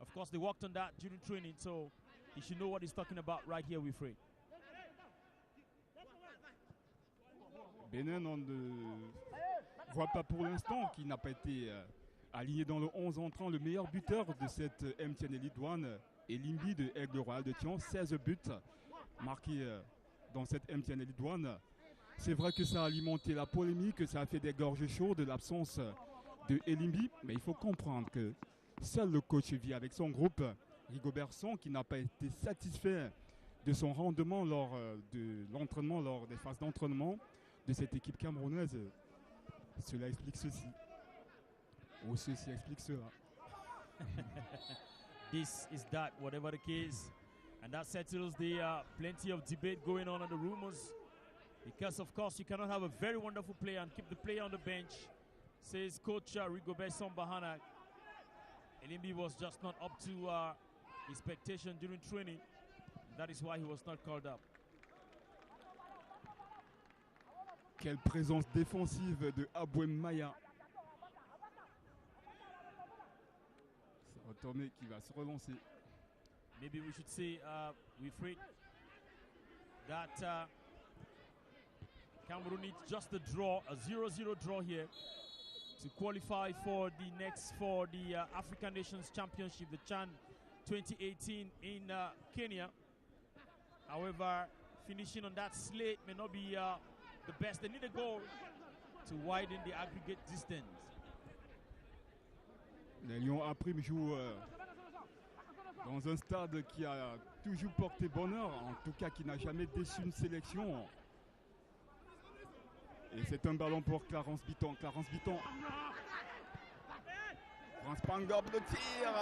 Of course, they worked on that during training, so he should know what he's talking about right here with Fred. Bénin, on ne voit pas pour l'instant qu'il n'a pas été aligné dans le 11 entrant. Le meilleur buteur de cette MTN Elite One est Limbi de Aigle Royal de Thion. 16 buts marqués dans cette MTN Elite One. C'est vrai que ça a alimenté la polémique, que ça a fait des gorges chaudes de l'absence de Elimbi. Mais il faut comprendre que seul le coach vit avec son groupe. Rigobert Song, qui n'a pas été satisfait de son rendement lors de l'entraînement, lors des phases d'entraînement de cette équipe camerounaise. Cela explique ceci. Ou ceci explique cela. This is that, whatever the case. And that settles the plenty of debate going on in the rumors. Because, of course, you cannot have a very wonderful player and keep the player on the bench, says Coach Rigobert Song Bahana. Elimbi was just not up to expectation during training. That is why he was not called up. Quelle présence défensive de Abouem Maya. Ça va tourner, qui va se relancer. Maybe we should say, Wilfried, that Cameroon needs just a draw, a 0-0 draw here to qualify for the African Nations Championship, the CHAN 2018 in Kenya. However, finishing on that slate may not be the best. They need a goal to widen the aggregate distance. Les Lions A Prime jouent dans un stade qui a toujours porté bonheur, en tout cas qui n'a jamais déçu une sélection. Et c'est un ballon pour Clarence Bitton. Clarence Bitton. France Pangop, le tir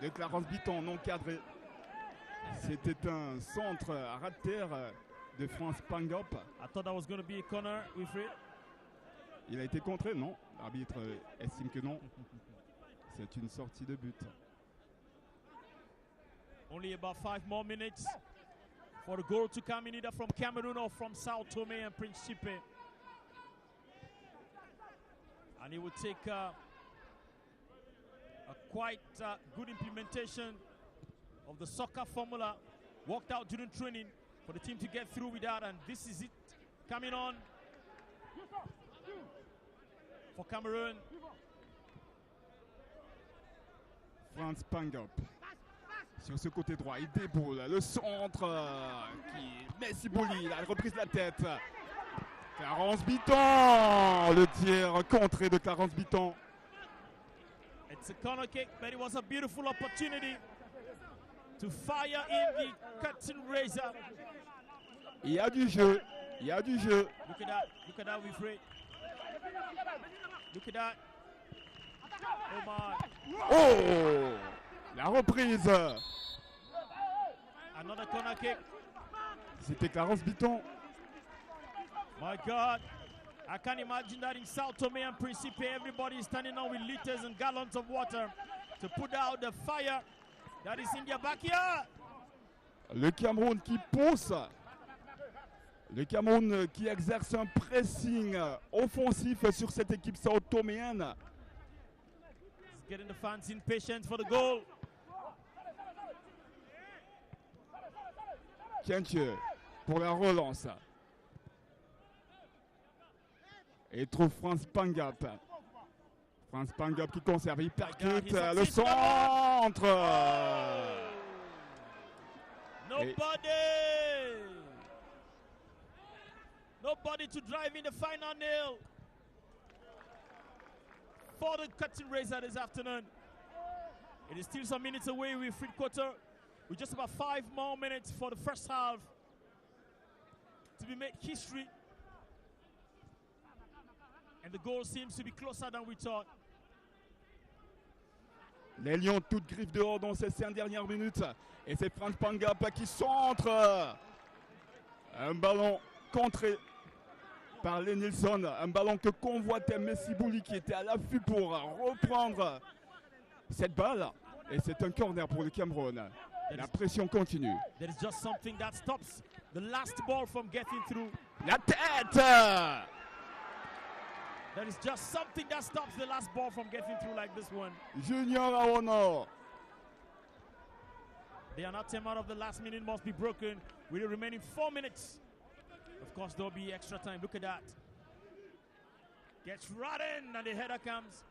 de Clarence Bitton, non cadré. C'était un centre à ras de terre de France Pangop. I thought that was going to be a corner, Wilfried. Il a été contré, non. L'arbitre estime que non. C'est une sortie de but. Only about 5 more minutes for the goal to come in, either from Cameroon or from Sao Tome and Principe. And it will take a quite good implementation of the soccer formula worked out during training for the team to get through with that. And this is it coming on for Cameroon. France Pangop. Sur ce côté droit, il déboule. Le centre qui Messi Bouli, la reprise de la tête. Clarence Bitton. Le tir contré de Clarence Bitton. It's a corner kick, but it was a beautiful opportunity to fire in the curtain raiser. Il y a du jeu. Il y a du jeu. Look at that, Wilfried. Look at that. Oh my. Oh! La reprise. Another corner kick. C'était Clarence Bitton. My God. I can't imagine that in Sao Tome and Principe, everybody is standing on with liters and gallons of water to put out the fire that is in their backyard. Le Cameroun qui pousse. Le Cameroun qui exerce un pressing offensif sur cette équipe sao-toméenne. It's getting the fans impatient for the goal. Kienche pour la relance. Et trouve France Pangop. France Pangop qui conserve, il percute le centre. Nobody to drive in the final nail for the curtain raiser this afternoon. It is still some minutes away with Fred Quarter. With just about 5 more minutes for the first half to be made history. And the goal seems to be closer than we thought. Les Lions toutes griffes dehors dans ces 5 dernières minutes. Et c'est Franz Pangap qui centre. Un ballon contré par les Nilsson. Un ballon que convoitait Messi Bouli qui était à l'affût pour reprendre cette balle. Et c'est un corner pour le Cameroun. La pression continue. There is just something that stops the last ball from getting through. La tête. There is just something that stops the last ball from getting through like this one. Junior Aono. The anathema of the last minute must be broken with the remaining 4 minutes. Of course, there'll be extra time. Look at that. Gets right in and the header comes.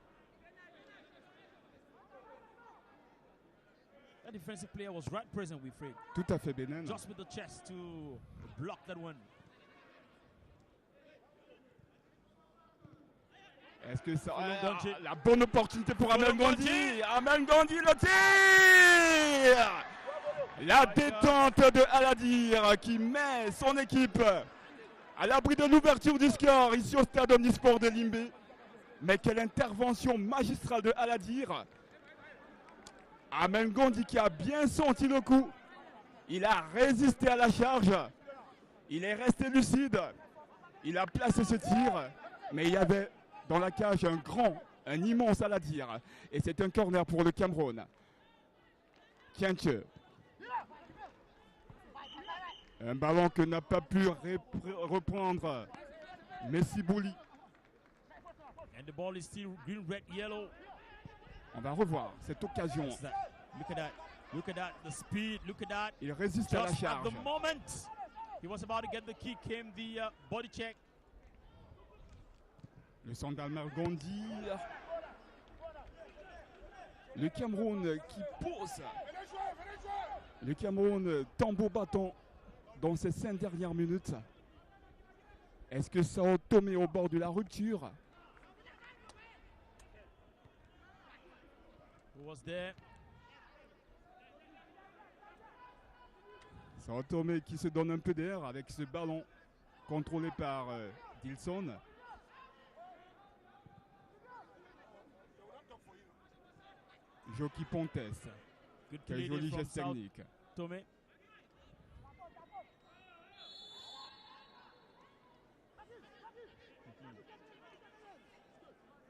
That defensive player was right present with Fred. Tout à fait, Benin. Just with the chest to block that one. Est-ce que ça... Gandhi. La bonne opportunité pour Amel Gandhi. Gandhi. Amel Gandhi, le tir. La détente de Aladir qui met son équipe à l'abri de l'ouverture du score ici au stade Omnisport de Limbé. Mais quelle intervention magistrale de Aladir. Amel Gandhi qui a bien senti le coup. Il a résisté à la charge. Il est resté lucide. Il a placé ce tir. Mais il y avait dans la cage un immense Aladir. Et c'est un corner pour le Cameroun. Kianche. Un ballon que n'a pas pu reprendre Messi Bouli. And the ball is still green, red, yellow. On va revoir cette occasion. Look at that. Look at that. The speed. Look at that. Il résiste à la Just at charge. the moment he was about to get the kick came the body check. Le Sandalmer Gandhi. Le Cameroun qui pose. Le Cameroun tambour battant dans ces 5 dernières minutes. Est-ce que Sao Tomé au bord de la rupture? Who was there? Sao Tomé qui se donne un peu d'air avec ce ballon contrôlé par Dilson. Joki Pontes. Good Quel Canadian joli from geste Sao technique. Tomé.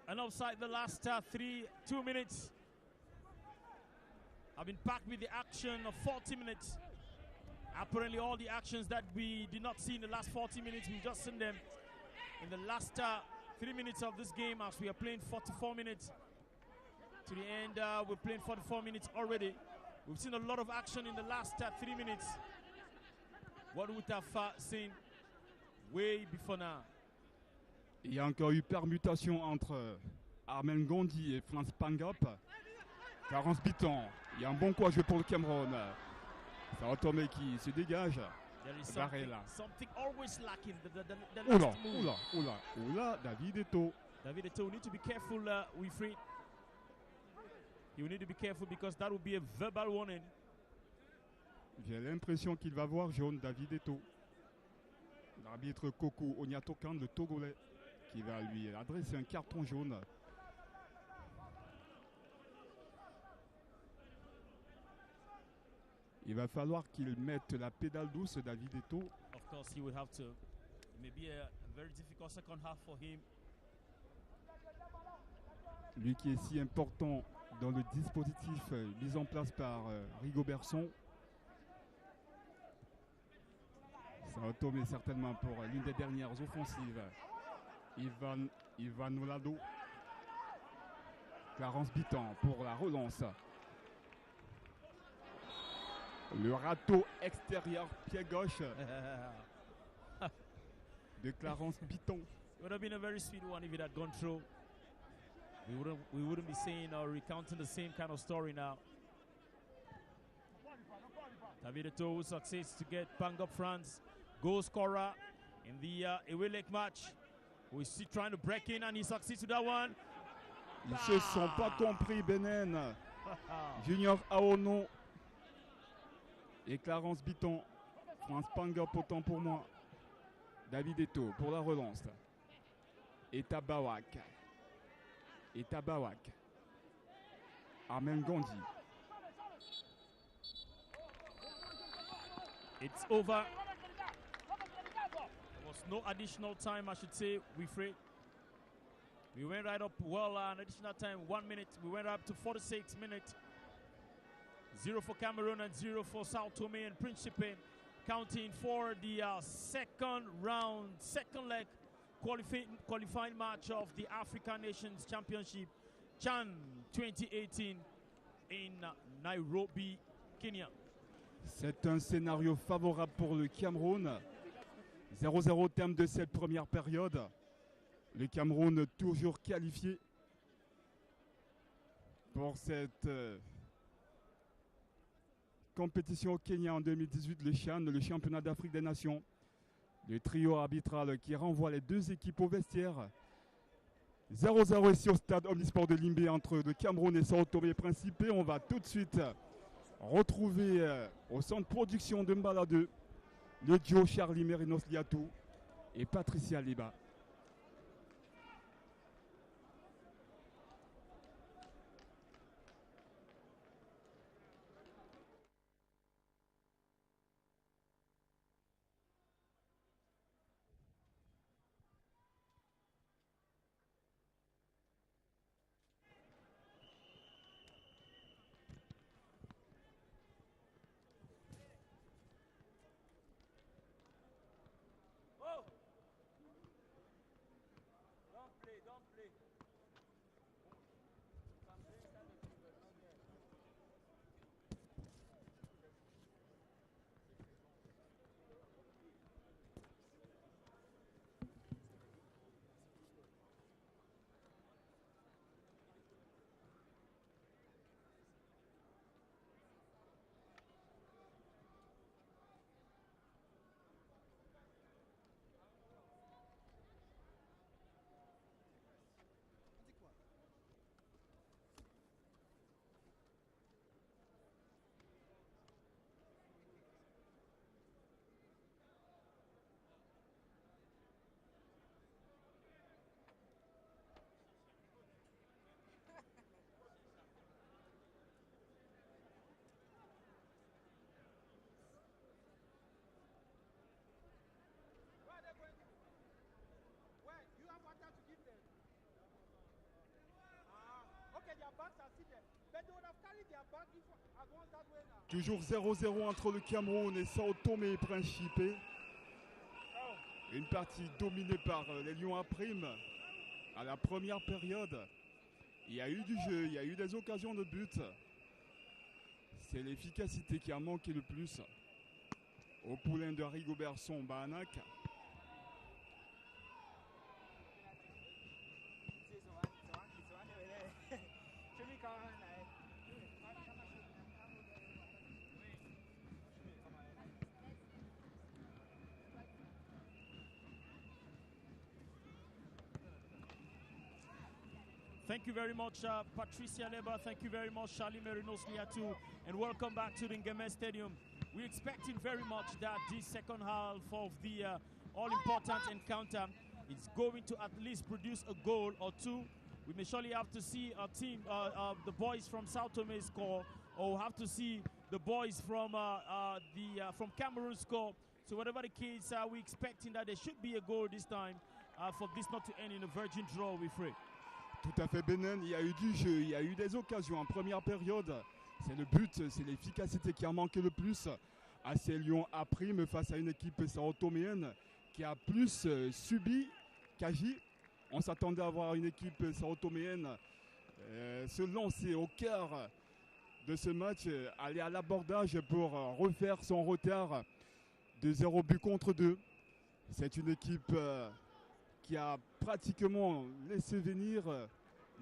And outside the last 2 minutes, I've been packed with the action of 40 minutes. Apparently all the actions that we did not see in the last 40 minutes, we've just seen them in the last 3 minutes of this game as we are playing 44 minutes. To the end, we're playing 44 minutes already. We've seen a lot of action in the last 3 minutes. What would have seen way before now? Il y a encore eu permutation entre Armen Gandhi et Franz Pangap. Clarence Biton. Il y a un bon coup à jouer pour le Cameroun. Sao Tomé qui se dégage. There is Varela. something always lacking. The Oula, last move. oula, oula, oula, David Eto'o. David Eto'o, need to be careful, Wilfried. You need to be careful because that will be a verbal warning. J'ai l'impression qu'il va voir jaune David Eto'o. L'arbitre Kokou Onyatokan, le Togolais, qui va lui adresser un carton jaune. Il va falloir qu'il mette la pédale douce, David Eto'o. Of course, he would have to. It may be a very difficult second half for him. Lui qui est si important dans le dispositif mis en place par Rigobertson. Sao Tomé certainement pour l'une des dernières offensives. Ivan Olado. Clarence Bitan pour la relance. Le râteau extérieur pied gauche de Clarence Biton. It would have been a very sweet one if it had gone through. We wouldn't be saying or recounting the same kind of story now. David Eto'o succeeds to get Pangap France goal scorer in the away leg match. We're still trying to break in and he succeeds to that one. Ils se sont pas compris, Benin. Junior Aono et Clarence Biton. France Pangap autant pour moi. David Eto'o pour la relance. Et Tabawak. Armen Gandhi. It's over. There was no additional time, I should say, Wilfred. We went right up, well, an additional time, 1 minute. We went up to 46 minutes. 0 for Cameroon and 0 for Sao Tome and Principe. Counting for the second round, second leg qualifying match of the African Nations Championship, CHAN 2018 in Nairobi, Kenya. C'est un scénario favorable pour le Cameroun. 0-0 au terme de cette première période. Le Cameroun toujours qualifié pour cette compétition au Kenya en 2018, le CHAN, le championnat d'Afrique des Nations. Le trio arbitral qui renvoie les deux équipes au vestiaire. 0-0 ici au stade Omnisport de Limbé entre le Cameroun et Sao Tome et Principe. On va tout de suite retrouver au centre de production de Mbala 2 le duo Charlie Merinos Liatou et Patricia Liba. Toujours 0-0 entre le Cameroun et Sao Tome et Principe. Une partie dominée par les Lions à prime à la première période. Il y a eu du jeu, il y a eu des occasions de but. C'est l'efficacité qui a manqué le plus au poulain de Rigobertson Bahanak. Thank you very much, Patricia Leba. Thank you very much, Charlie Merinos Liatou. And welcome back to the Ngeme Stadium. We're expecting very much that this second half of the all-important encounter is going to at least produce a goal or two. We may surely have to see a team, the boys from Sao Tome score, or we'll have to see the boys from Cameroon score. So whatever the case, we're expecting that there should be a goal this time for this not to end in a virgin draw, we're free. Tout à fait, Benen. Il y a eu du jeu, il y a eu des occasions en première période. C'est le but, c'est l'efficacité qui a manqué le plus à ces Lions à prime face à une équipe sao-toméenne qui a plus subi qu'agi. On s'attendait à voir une équipe sao-toméenne se lancer au cœur de ce match, aller à l'abordage pour refaire son retard de 0 but contre 2. C'est une équipe qui a pratiquement laissé venir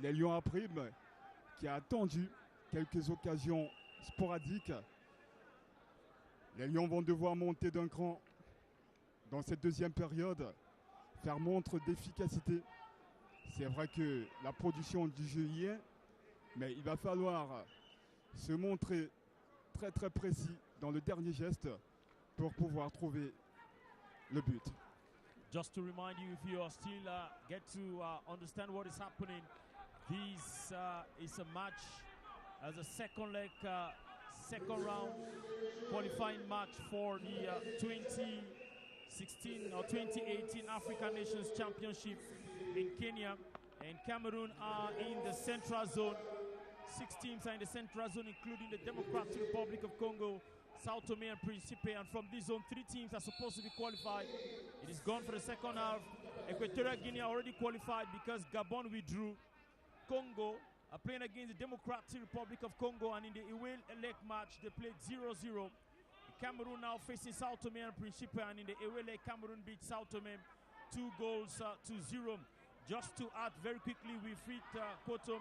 les Lions à prime, qui a attendu quelques occasions sporadiques. Les Lions vont devoir monter d'un cran dans cette deuxième période, faire montre d'efficacité. C'est vrai que la production du jeu y est, mais il va falloir se montrer très très précis dans le dernier geste pour pouvoir trouver le but. Just to remind you, if you are still get to understand what is happening, this is a match as a second leg, second round qualifying match for the 2016 or 2018 African Nations Championship in Kenya. And Cameroon are in the central zone. 6 teams are in the central zone, including the Democratic Republic of Congo, Sao Tome and Principe. And from this zone, 3 teams are supposed to be qualified. It is gone for the second half. Equatorial Guinea already qualified because Gabon withdrew. Congo are playing against the Democratic Republic of Congo, and in the away leg match, they played 0-0. Cameroon now facing Sao Tome and Principe, and in the away leg, Cameroon beat Sao Tome 2 goals to 0. Just to add very quickly, Wilfried Kotom,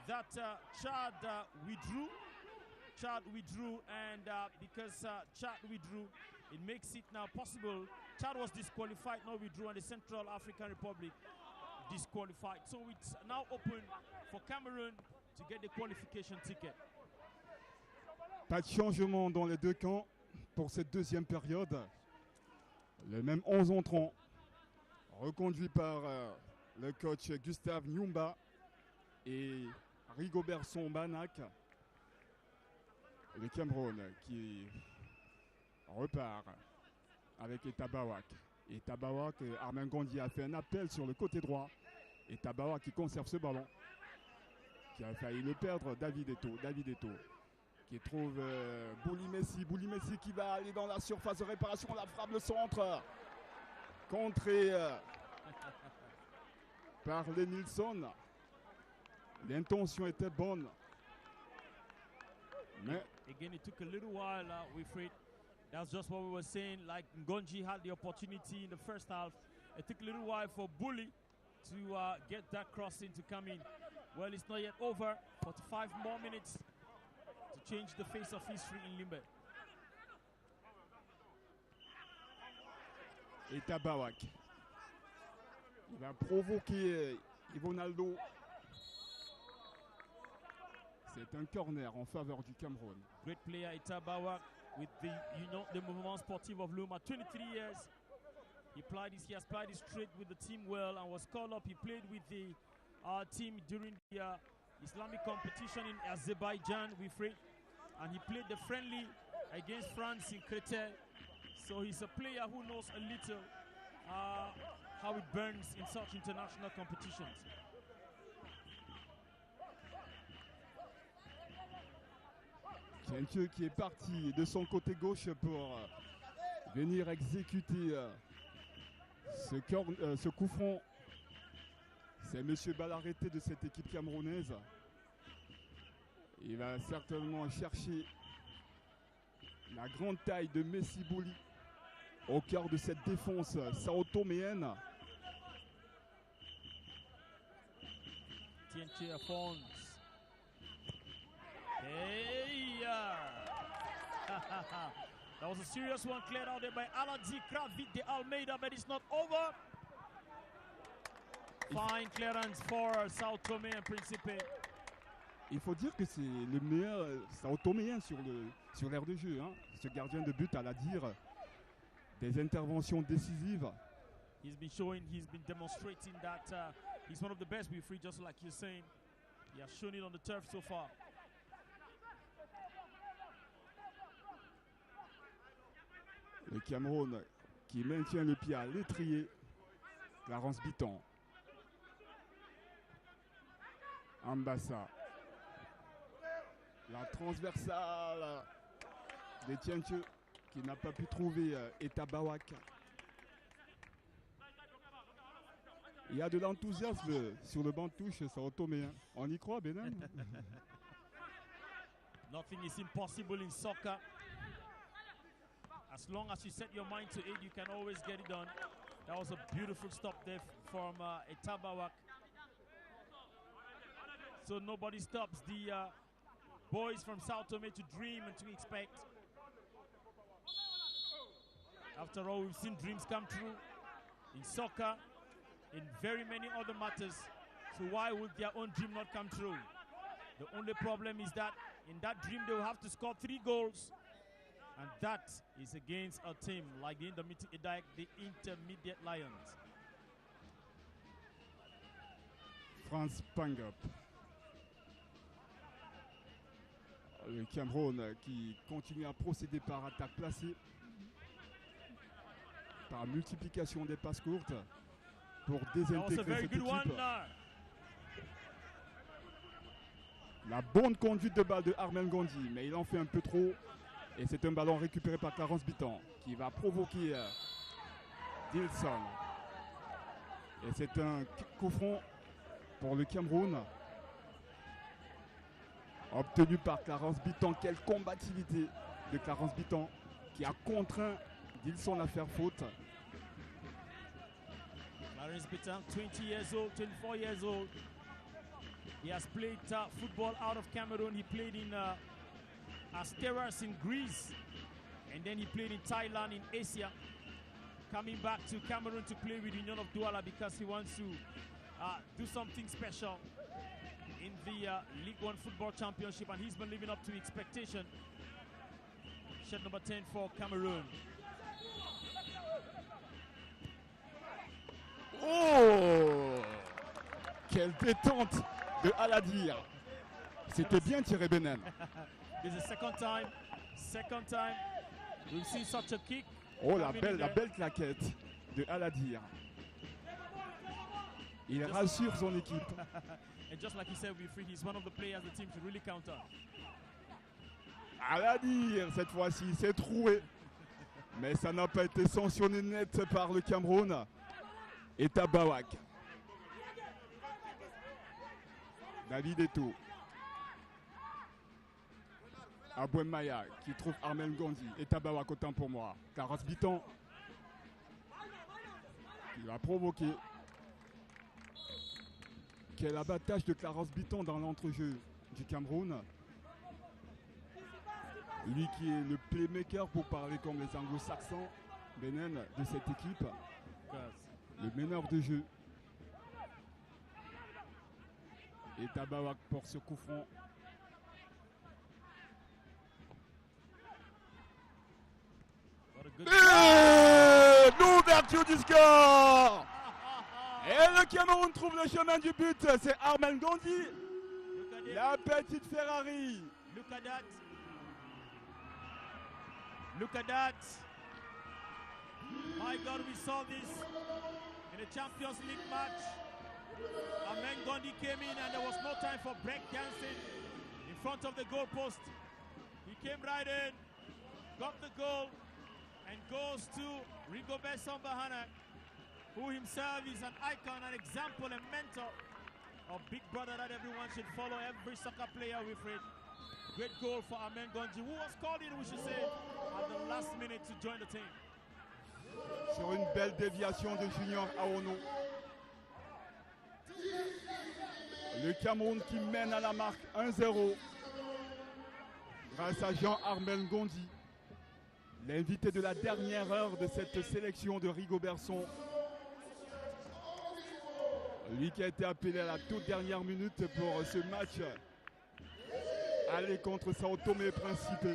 that Chad withdrew. Chad withdrew, and because Chad withdrew, it makes it now possible. Chad was disqualified, now withdrew, and the Central African Republic disqualified. So it's now open for Cameroon to get the qualification ticket. Pas de changement dans les deux camps pour cette deuxième période. Le même 11 entrants, reconduit par le coach Gustave Nyumba et Rigobert Sombanak. Le Cameroun qui repart avec Etabawak. Etabawak, Armin Gondi a fait un appel sur le côté droit. Etabawak qui conserve ce ballon, qui a failli le perdre. David Eto'o qui trouve Bouli Messi qui va aller dans la surface de réparation, la frappe, le centre, contré par Lenilson. L'intention était bonne, mais again, it took a little while, Wilfried. That's just what we were saying. Like Ngonji had the opportunity in the first half. It took a little while for Bully to get that crossing to come in. Well, it's not yet over. 45 more minutes to change the face of history in Limbe. Etabawak, il va provoquer Ivonaldo. C'est un corner en faveur du Cameroun. Great player Etabawak with the Mouvement Sportif of Luma, 23 years. He has played his trade with the team well and was called up. He played with the team during the Islamic competition in Azerbaijan, Wilfried, and he played the friendly against France in Créteil. So he's a player who knows a little how it burns in such international competitions. Tienche qui est parti de son côté gauche pour venir exécuter ce coup franc. C'est Monsieur Balarete de cette équipe camerounaise. Il va certainement chercher la grande taille de Messi Bouli au cœur de cette défense sao-toméenne. Tienche Afonso. Hey! That was a serious one cleared out there by Aladzi Kravit de Almeida, but it's not over. Fine clearance for Sao Tome and Principe. Il faut dire que c'est le meilleur sao-toméen sur l'aire de jeu. Hein. Ce gardien de but, à la dire, des interventions décisives. He's been demonstrating that he's one of the best, Wilfried, just like you're saying. He has shown it on the turf so far. Le Cameroun qui maintient le pied à l'étrier. Clarence Biton. Ambassa. La transversale de Tienche qui n'a pas pu trouver Etabawak. Il y a de l'enthousiasme sur le banc de touche sao-toméen. On y croit, Benin? Nothing is impossible in soccer. As long as you set your mind to it, you can always get it done. That was a beautiful stop there from Etabawak. So nobody stops the boys from Sao Tome to dream and to expect. After all, we've seen dreams come true in soccer, in very many other matters. So why would their own dream not come true? The only problem is that in that dream they will have to score 3 goals. And that is against a team like the Intermediate Lions. Franz Pangop. Le Cameroun qui continue à procéder par attaque placée, par multiplication des passes courtes pour désintégrer cette équipe. La bonne conduite de balle de Armel Gondi, mais il en fait un peu trop. Et c'est un ballon récupéré par Clarence Biton qui va provoquer Dilson. Et c'est un coup franc pour le Cameroun. Obtenu par Clarence Biton. Quelle combativité de Clarence Biton qui a contraint Dilson à faire faute. Clarence Biton, 20 years old, 24 years old. He has played football out of Cameroon. He played in Asteras in Greece. And then he played in Thailand in Asia. Coming back to Cameroon to play with Union of Douala because he wants to do something special in the League One Football Championship, and he's been living up to expectation. Shot number 10 for Cameroon. Oh! Quelle détente de Aladir. C'était bien tiré, Benin. This is the second time we've seen such a kick. Oh, la belle claquette de Aladir. Il rassure son équipe. And just like he said, he's one of the players the team should really counter. Aladir, cette fois-ci, c'est troué. Mais ça n'a pas été sanctionné net par le Cameroun. Et Tabawak. David Eto'o. Abouem Maya qui trouve Armel Gondi. Et Tabawak autant pour moi. Clarence Biton. Il va provoquer. Quel abattage de Clarence Biton dans l'entrejeu du Cameroun. Lui qui est le playmaker pour parler comme les anglo-saxons, Benin, de cette équipe. Le meneur de jeu. Et Tabawak pour ce coup franc. Et l'ouverture du score. Et le Cameroun trouve le chemin du but. C'est Armel Gondi. La petite Ferrari. Look at that. Look at that. My God, we saw this in a Champions League match. Armel Gondi came in and there was no time for break dancing in front of the goalpost. He came right in, got the goal, and goes to Rigobert Sambahana, who himself is an icon, an example, a mentor, a big brother that everyone should follow, every soccer player with it. Great goal for Armel Gondi, who was called in, we should say, at the last minute to join the team. Sur une belle déviation de Junior Aono. Le Cameroun qui mène à la marque 1-0 grâce à Jean-Armel Gondi, l'invité de la dernière heure de cette sélection de Rigobertson. Lui qui a été appelé à la toute dernière minute pour ce match aller contre Sao Tomé et Principe.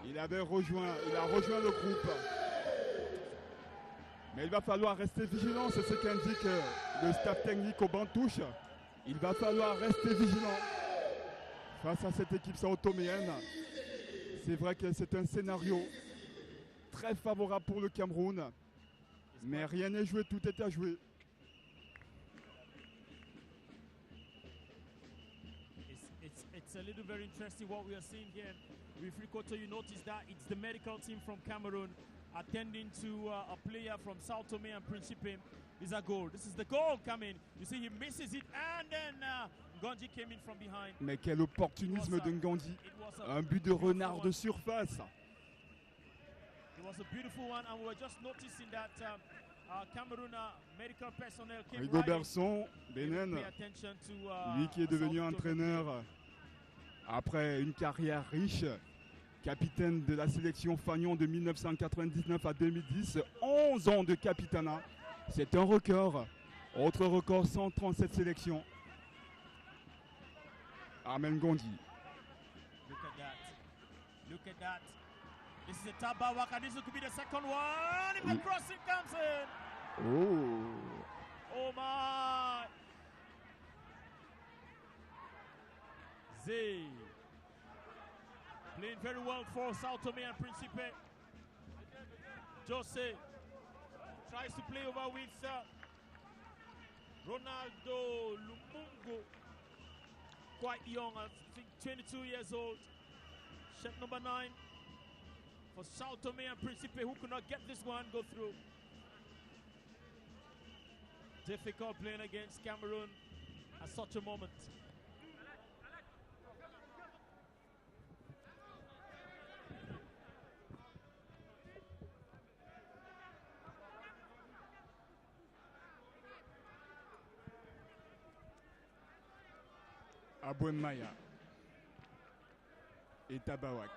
Il a rejoint le groupe. Mais il va falloir rester vigilant, c'est ce qu'indique le staff technique au banc de touche. Il va falloir rester vigilant face à cette équipe sao-toméenne. C'est vrai que c'est un scénario très favorable pour le Cameroun. Mais rien n'est joué, tout est à jouer. It's a little very interesting what we are seeing here. With Rikoto, you notice that it's the medical team from Cameroon attending to a player from Sao Tome and Principe. Is a goal. This is the goal coming. You see, he misses it, and then Ngondi came in from behind. Mais quel opportunisme de Ngondi. Un but de renard de surface. It was a beautiful one, and we were just noticing that Cameroon medical personnel came Rigobertson, Benin, lui qui est devenu entraîneur après une carrière riche, capitaine de la sélection Fagnon de 1999 à 2010, 11 ans de capitanat. C'est un record. Autre record, 137 sélections. Armel Gondi. Look at that. Look at that. This is a Tabawak, and this could be the second one. If the crossing comes in. Oh. Oh my. Zay. Playing very well for Sao Tome and Principe. Jose tries to play over with Ronaldo Lumungo. Quite young, I think 22 years old. Shot number 9 for Sao Tome and Principe, who could not get this one go through. Difficult playing against Cameroon at such a moment. Abouemmaya et Tabawak.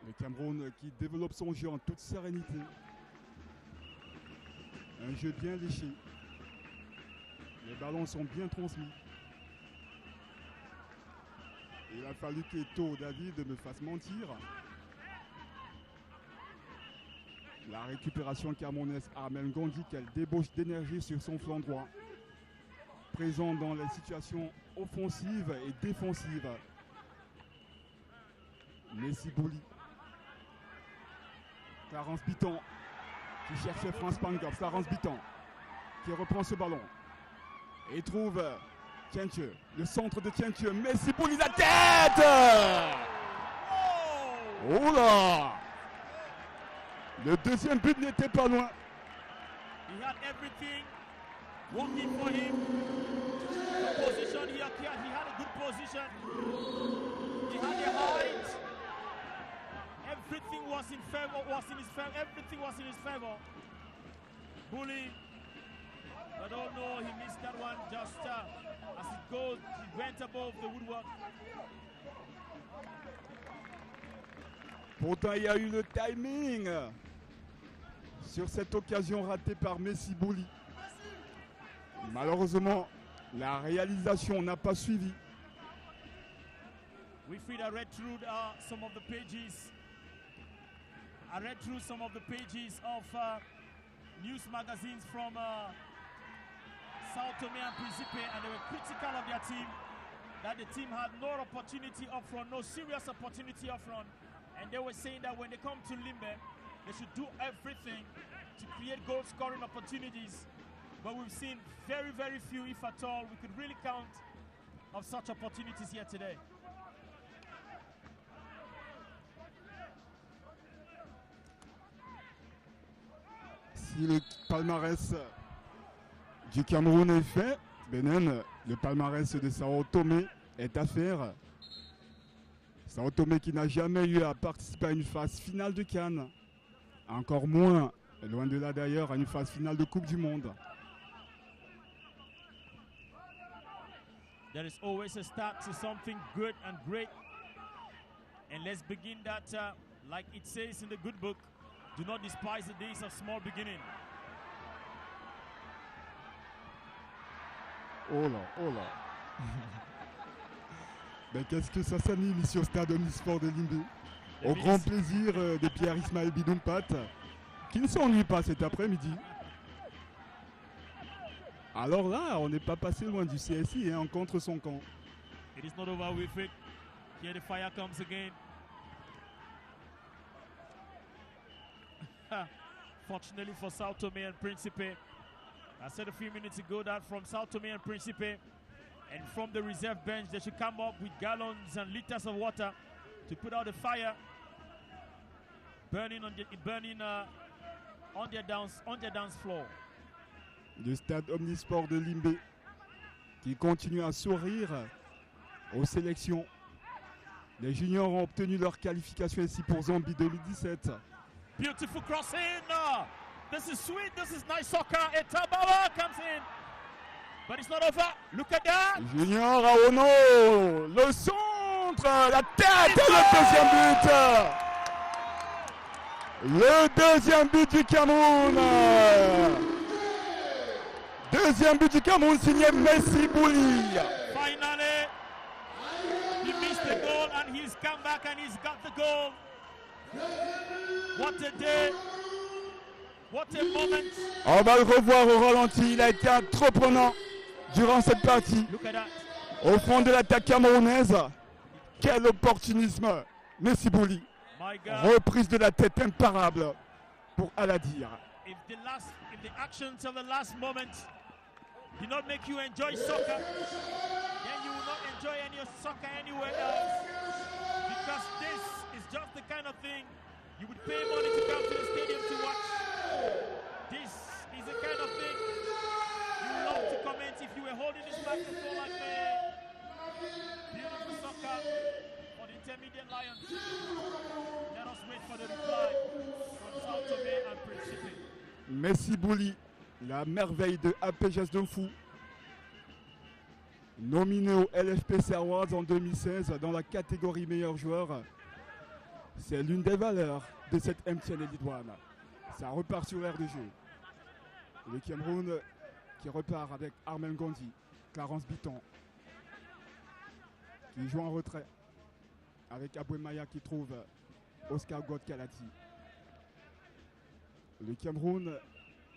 Le Cameroun qui développe son jeu en toute sérénité. Un jeu bien léché. Les ballons sont bien transmis. Il a fallu qu'Eto David me fasse mentir. La récupération camerounaise Armel Gondi, quelle débauche d'énergie sur son flanc droit. Présent dans les situations offensives et défensives. Messi Bouli. Clarence Biton qui cherchait France Pangop. Clarence Biton qui reprend ce ballon et trouve Tienche, le centre de Tienche. Messi Bouli, la tête. Oh là! Le deuxième but n'était pas loin. He had everything working for him. The position he had a good position. He had a height. Everything was in his favor. Everything was in his favor. Bully, I don't know, he missed that one just as it goes. He went above the woodwork. Pourtant, il y a eu le timing sur cette occasion ratée par Messi Bouli. Malheureusement, la réalisation n'a pas suivi. Wilfried, I read through some of the pages. I read through some of the pages of news magazines from Sao Tome and Principe, and they were critical of their team, that the team had no opportunity up front, no serious opportunity up front. And they were saying that when they come to Limbe, they should do everything to create goal-scoring opportunities. But we've seen very, very few, if at all, we could really count of such opportunities here today. Si le palmarès du Cameroun est fait, Benin, le palmarès de Sao Tome est à faire. Sao Tome qui n'a jamais eu à participer à une phase finale de Cannes, encore moins, loin de là d'ailleurs, à une phase finale de Coupe du Monde. There is always a start to something good and great. And let's begin that, like it says in the good book, do not despise the days of small beginning. Oh là, oh là. Ben, qu'est-ce que ça s'anime ici au stade Omnisport de Limbe. Au grand plaisir de Pierre Ismaël Bidoumpat, qui ne s'ennuie pas cet après-midi. Alors là, on n'est pas passé loin du CSI, hein, contre son camp. It is not over with it. Here the fire comes again. Fortunately for Sao Tome and Principe, I said a few minutes ago that from Sao Tome and Principe and from the reserve bench, they should come up with gallons and liters of water to put out the fire burning on their dance floor. Le stade Omnisport de Limbe qui continue à sourire aux sélections. Les juniors ont obtenu leur qualification ici pour Zambie 2017. Beautiful crossing. This is sweet. This is nice soccer. Etabawa comes in. But it's not over. Look at that. Junior Aono. Le centre. La tête. Le deuxième but du Cameroun. Deuxième but du Cameroun signé Messi Bouli. Finally, he missed the goal and he's come back and he's got the goal. What a day. What a moment. On va le revoir au ralenti. Il a été entreprenant durant cette partie. Look at that. Au fond de l'attaque camerounaise, quel opportunisme. Messi Bouli. My God. Reprise de la tête imparable pour Aladir. If the actions of the last moment did not make you enjoy soccer, then you will not enjoy any soccer anywhere else. Because this is just the kind of thing you would pay money to come to the stadium to watch. This is the kind of thing you would love to comment if you were holding this microphone like me. Beautiful soccer for the Intermediate Lions. Let us wait for the reply from Sao Tome and Principe. Messi Bouli, la merveille de APGS de Fou. Nominé au LFPC Awards en 2016 dans la catégorie meilleur joueur. C'est l'une des valeurs de cette MTN Elite One. Ça repart sur l'aire de jeu. Le Cameroun qui repart avec Armel Gondi, Clarence Biton, qui joue en retrait avec Aboué Maya qui trouve Oscar God-Kalati. Le Cameroun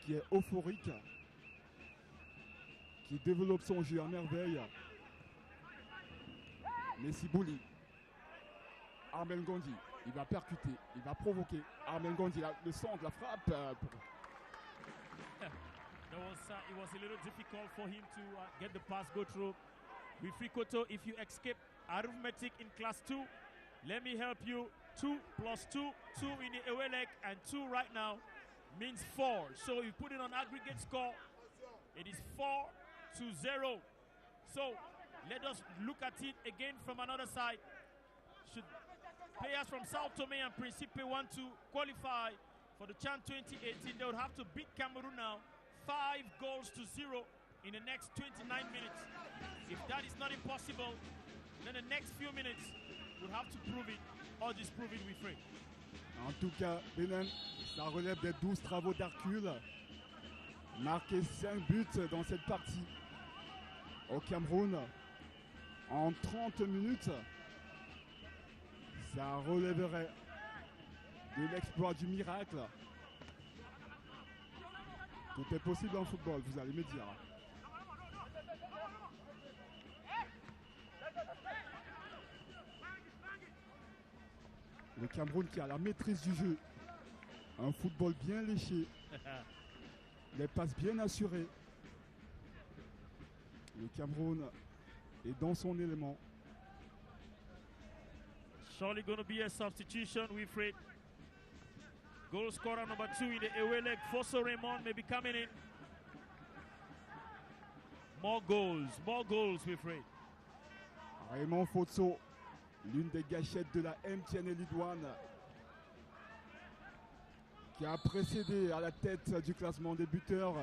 qui est euphorique, qui développe son jeu à merveille. Messi Bouli, Armel Gondi, il va percuter, il va provoquer. Armel Gondi, le centre, la frappe. It was a little difficult for him to get the pass go through. With Frikoto, if you escape arithmetic in class 2, let me help you. 2 plus 2, 2 in the away leg, and 2 right now means 4. So you put it on aggregate score, it is 4-0. So let us look at it again from another side. Should players from Sao Tome and Principe want to qualify for the CHAN 2018, they would have to beat Cameroon now 5-0 in the next 29 minutes. If that is not impossible, then the next few minutes we'll have to prove it or disprove it with Frey. En tout cas, Benin, ça relève des 12 travaux d'Hercule. Marqué 5 buts dans cette partie au Cameroun en 30 minutes. Ça relèverait de l'exploit du miracle. Tout est possible en football, vous allez me dire. Le Cameroun qui a la maîtrise du jeu. Un football bien léché. Les passes bien assurées. Le Cameroun est dans son élément. Surely going to be a substitution, Wilfred. Goal scorer number 2 in the away leg, Fosso Raymond, may be coming in. More goals, Wilfred. Raymond Fosso, l'une des gâchettes de la MTN Elite One, qui a précédé à la tête du classement des buteurs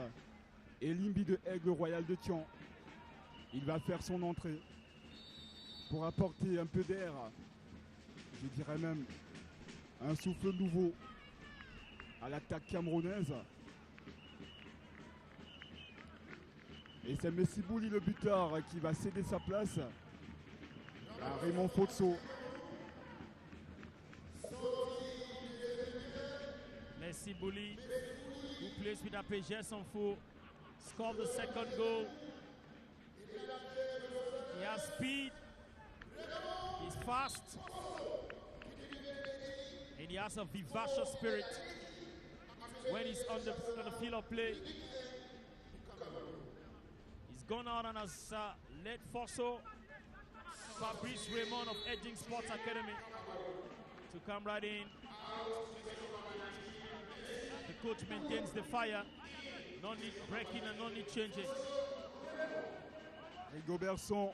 Elimbi de Aigle Royal de Thion. Il va faire son entrée pour apporter un peu d'air, je dirais même un souffle nouveau à l'attaque camerounaise. Et c'est Messi Bouli, le buteur, qui va céder sa place à Raymond Fosso. Messi Bouli, who plays with APGS Sanfo, scored the second goal. He has speed, he's fast, and he has a vivacious spirit when he's on the field of play. He's gone out and has led Fosso, Fabrice Raymond of Edging Sports Academy, to come right in. The coach maintains the fire, no need breaking and no need changing. Rigobertson,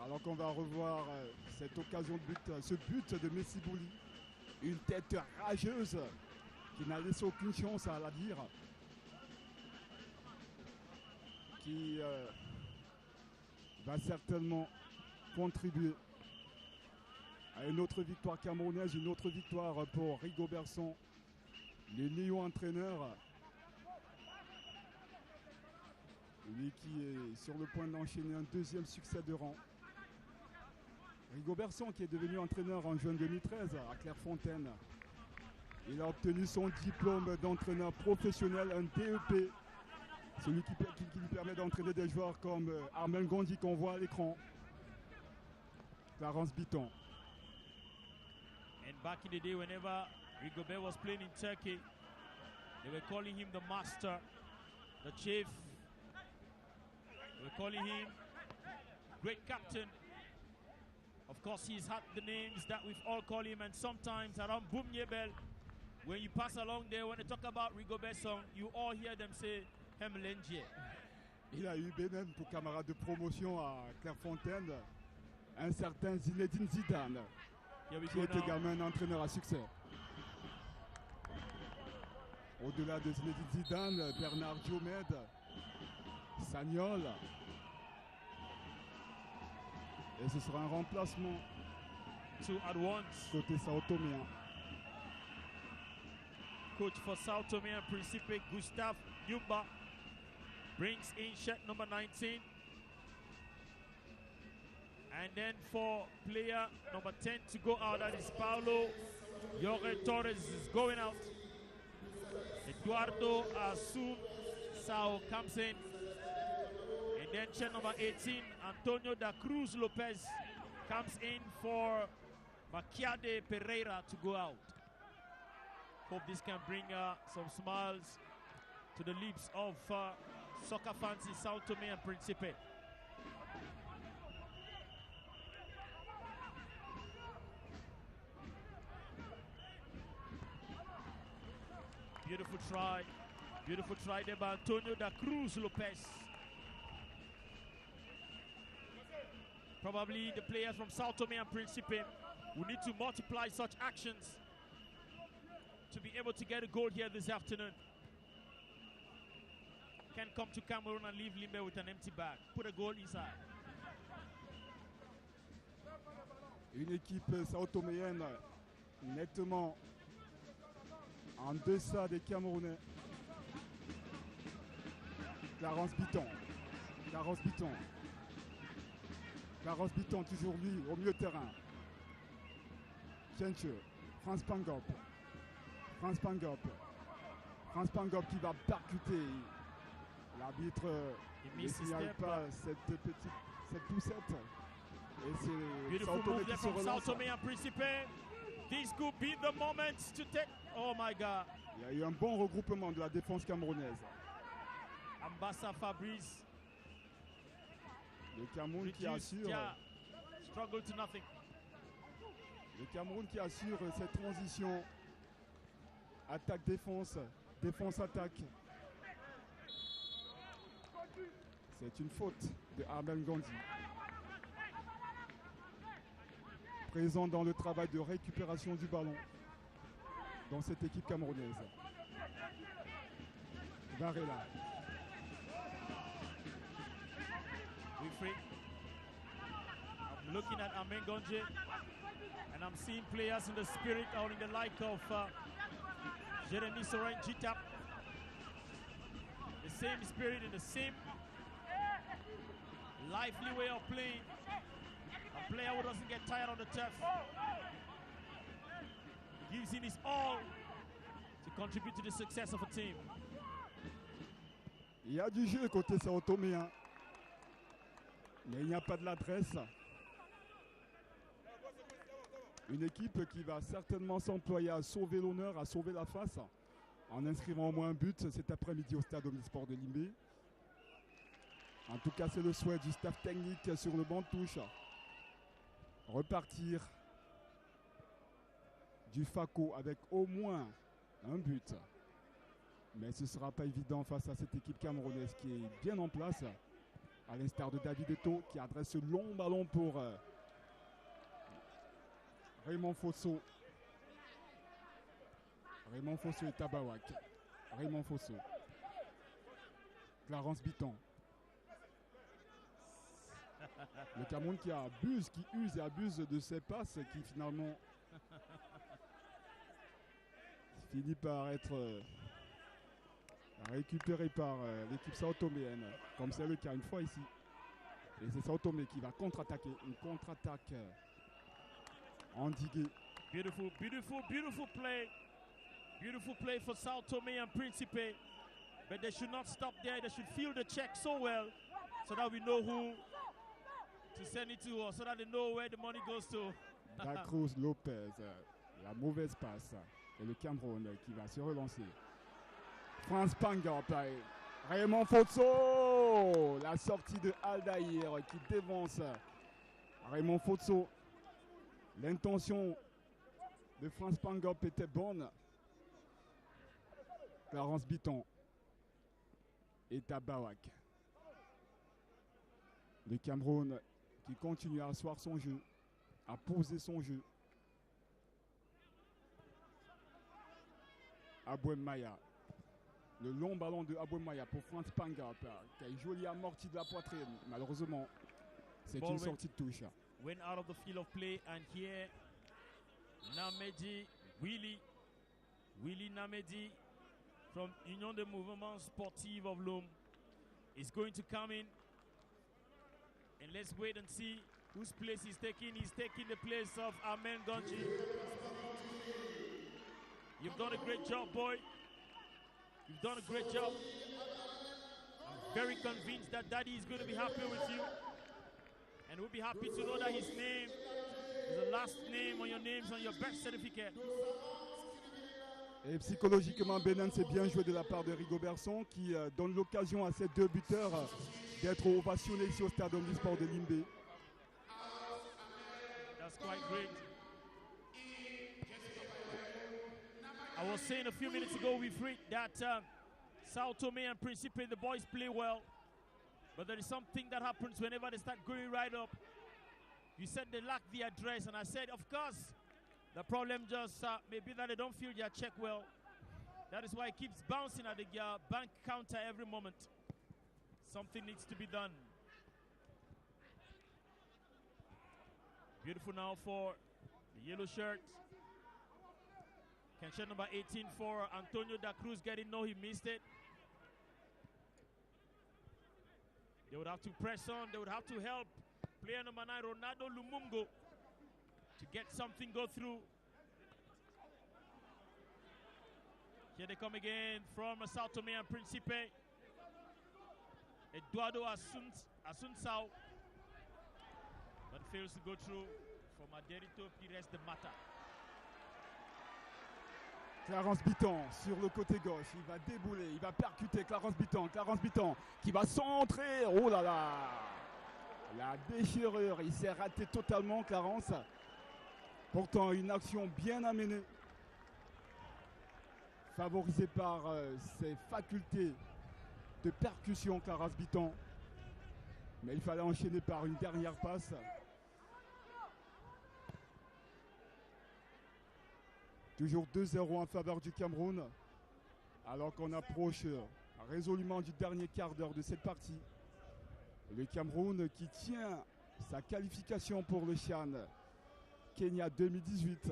alors qu'on va revoir cette occasion de but, ce but de Messi Bouli, une tête rageuse qui n'a laissé aucune chance à Aladir, qui va certainement contribuer à une autre victoire camerounaise, une autre victoire pour Rigobertson, les Lions entraîneurs. Lui qui est sur le point d'enchaîner un deuxième succès de rang. Rigobertson qui est devenu entraîneur en juin 2013 à Clairefontaine. Il a obtenu son diplôme d'entraîneur professionnel, un DEP, Celui qui lui permet d'entraîner des joueurs comme Armel Gondi qu'on voit à l'écran. Clarence Biton. And back in the day, whenever Rigobert was playing in Turkey, they were calling him the master, the chief. They were calling him great captain. Of course, he's had the names that we've all called him, and sometimes around Boum Yebel, when you pass along there, when they talk about Rigobert song, you all hear them say Hemlenje. Il a eu Benin pour camarade de promotion à Clairefontaine, un certain Zinedine Zidane, qui est également un entraîneur à succès. Au-delà de Zinedine Zidane, Bernard Diomède, Sagnol. Et ce sera un remplacement Two at once. côté Sao Toméen. Coach for Sao Tome and Principe, Gustav Nyumba, brings in shirt number 19. And then for player number 10 to go out, that is Paulo Jorge Torres is going out. Eduardo Asun Sao comes in. And then shirt number 18, Antonio da Cruz Lopez comes in for Maquiade Pereira to go out. Hope this can bring some smiles to the lips of soccer fans in Sao Tome and Principe. Beautiful try there by Antonio da Cruz Lopez. Probably the players from Sao Tome and Principe will need to multiply such actions to be able to get a goal here this afternoon. Can't come to Cameroon and leave Limbe with an empty bag. Put a goal inside. Une équipe sao-toméenne nettement en deçà des Camerounais. Clarence Biton. Clarence Biton. Clarence Biton, toujours lui, au milieu de terrain. Kenche. Franz Pangop. Franz Pangop. Franz Pangop qui va percuter. L'arbitre ne signale pas cette poussette. Et c'est beautiful Sao-Tomé move qui there se from Sao relance. Tome and Principe. This could be the moment to take. Oh my God. Il y a eu un bon regroupement de la défense camerounaise. Ambassa Fabrice. Le Cameroun qui assure. Struggle to nothing. Le Cameroun qui assure cette transition attaque-défense, défense-attaque. C'est une faute de Armel Gandhi. Présent dans le travail de récupération du ballon dans cette équipe camerounaise. Varela. Free. I'm looking at Amen Gonje and I'm seeing players in the spirit or in the like of Jeremy Soren Jitap. The same spirit and the same lively way of playing. A player who doesn't get tired on the turf. He gives in his all to contribute to the success of a team. Il y a du jeu côté sao-toméen. Mais il n'y a pas de l'adresse. Une équipe qui va certainement s'employer à sauver l'honneur, à sauver la face, en inscrivant au moins un but cet après-midi au stade Omnisport de Limbe. En tout cas, c'est le souhait du staff technique sur le banc de touche. Repartir du FACO avec au moins un but. Mais ce ne sera pas évident face à cette équipe camerounaise qui est bien en place. À l'instar de David Eto'o qui adresse ce long ballon pour Raymond Fosso. Raymond Fosso et Tabawak. Raymond Fosso. Clarence Biton. Le Cameroun qui abuse, qui use et abuse de ses passes qui finalement finit par être récupéré par l'équipe sao-toméenne, comme c'est le cas une fois ici. Et c'est Sao Tomé qui va contre-attaquer. Une contre-attaque endiguée. Beautiful play. Beautiful play for Sao Tome and Principe. But they should not stop there. They should feel the check so well so that we know who to send it to or so that they know where the money goes to. Da Cruz Lopez, la mauvaise passe. Et le Cameroun qui va se relancer. Franz Pangop, Raymond Fotso, la sortie de Aldaïr qui dévance Raymond Fotso. L'intention de Franz Pangop était bonne. Clarence Bitton et Tabawak. Le Cameroun qui continue à asseoir son jeu, à poser son jeu. Abouem Maya. Le long ballon de Abouem Maya pour Franz Pangop qui a une jolie amortie de la poitrine. Malheureusement, c'est une sortie de touche. Went out of the field of play and here Namedi Willy Namedi from Union de Mouvement Sportif of Loum is going to come in, and let's wait and see whose place he's taking. He's taking the place of Amen Gonji. You've done a great job, boy. You've done a great job. I'm very convinced that Daddy is going to be happy with you, and we'll be happy to know that his name is the last name on your names on your birth certificate. Et psychologiquement, Benin s'est bien joué de la part de Rigobertson qui donne l'occasion à ces deux buteurs d'être ovationnés ici au stade omnisport de Limbé. That's quite great. I was saying a few minutes ago with Rick that Sao Tome and Principe, the boys play well, but there is something that happens whenever they start going right up. You said they lack the address, and I said, of course, the problem just may be that they don't feel their check well. That is why it keeps bouncing at the bank counter every moment. Something needs to be done. Beautiful now for the yellow shirt. Can share number 18 for Antonio da Cruz getting no, he missed it. They would have to press on. They would have to help player number 9, Ronaldo Lumungo, to get something go through. Here they come again from Sao Tome and Principe. Eduardo Asunsao, but fails to go through for Maderito Pires de Mata. Clarence Bitton sur le côté gauche, il va débouler, il va percuter Clarence Bitton qui va centrer. Oh là là, la déchirure, il s'est raté totalement Clarence. Pourtant une action bien amenée, favorisée par ses facultés de percussion Clarence Bitton. Mais il fallait enchaîner par une dernière passe. Toujours 2-0 en faveur du Cameroun, alors qu'on approche résolument du dernier quart d'heure de cette partie. Le Cameroun qui tient sa qualification pour le CHAN Kenya 2018.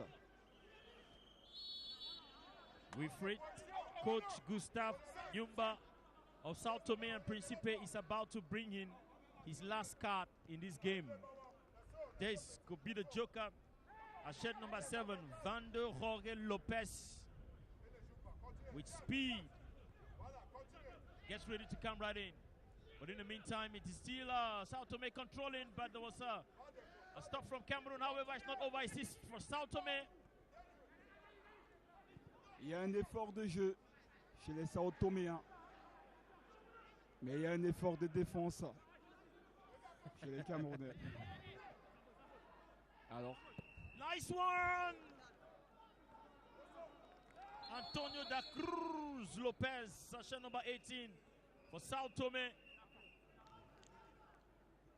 With Coach Gustave Yumba of Sao Tome and Principe is about to bring in his last card in this game. This could be the joker. At shed number 7, Vander Jorge Lopez with speed gets ready to come right in. But in the meantime, it is still Sao Tome controlling, but there was a stop from Cameroon. However, it's not over. It's for Sao Tome. Il y a un effort de jeu chez les Sao Toméens, mais il y a un effort de défense chez les Camerounais. Alors, nice one! Antonio da Cruz Lopez, sachet number 18 for Sao Tome.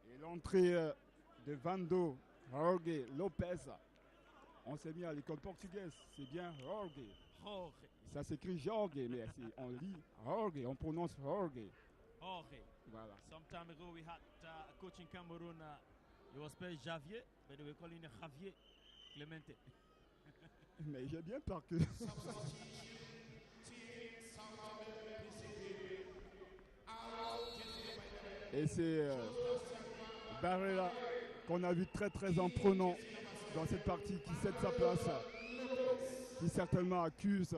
Et l'entrée de Vando Jorge Lopez. On s'est mis à l'école portugaise, c'est bien Jorge. Jorge. Ça s'écrit Jorge, mais on lit Jorge, on prononce Jorge. Jorge. Voilà. Some time ago we had a coach in Cameroon, he was spelled Javier, but they were calling him Javier Clemente. Mais j'ai bien peur que... Et c'est Barrera qu'on a vu très en prenant dans cette partie, qui cède sa place, qui certainement accuse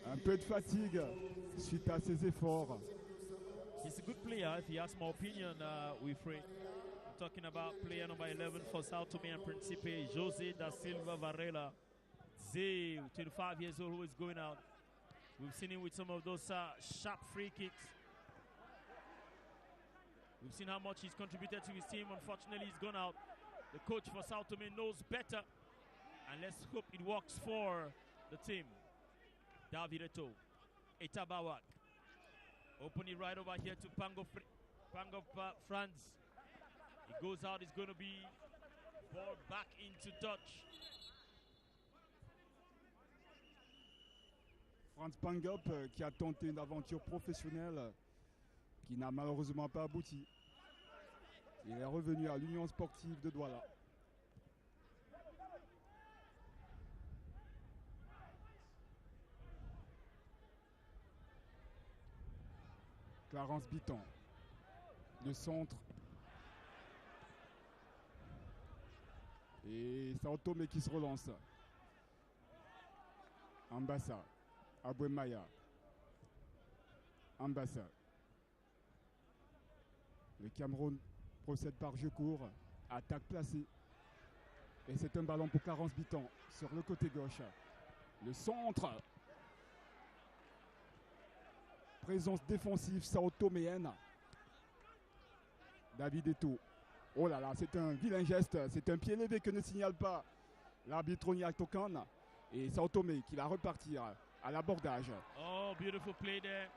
un peu de fatigue suite à ses efforts. He's a good player. If you ask my opinion, Wilfred, I'm talking about player number 11 for Sao Tome and Principe, Jose da Silva Varela. Zay, 25 years old, who is going out. We've seen him with some of those sharp free kicks. We've seen how much he's contributed to his team. Unfortunately, he's gone out. The coach for Sao Tome knows better. And let's hope it works for the team. David Eto'o, Itabawak. Open it right over here to Pango Franz. He goes out, it's going to be ball back into touch. Franz Pangop qui a tenté une aventure professionnelle qui n'a malheureusement pas abouti. Il est revenu à l'Union sportive de Douala. Clarence Biton, le centre. Et Sao Tome qui se relance. Ambassa, Abouemaya. Ambassa. Le Cameroun procède par jeu court. Attaque placée. Et c'est un ballon pour Clarence Biton sur le côté gauche. Le centre. Présence défensive sao-toméenne. David Eto'o. Oh là là, c'est un vilain geste. C'est un pied levé que ne signale pas l'arbitre Onyia Tokan. Et Sao Tome qui va repartir à l'abordage. Oh, beautiful play there.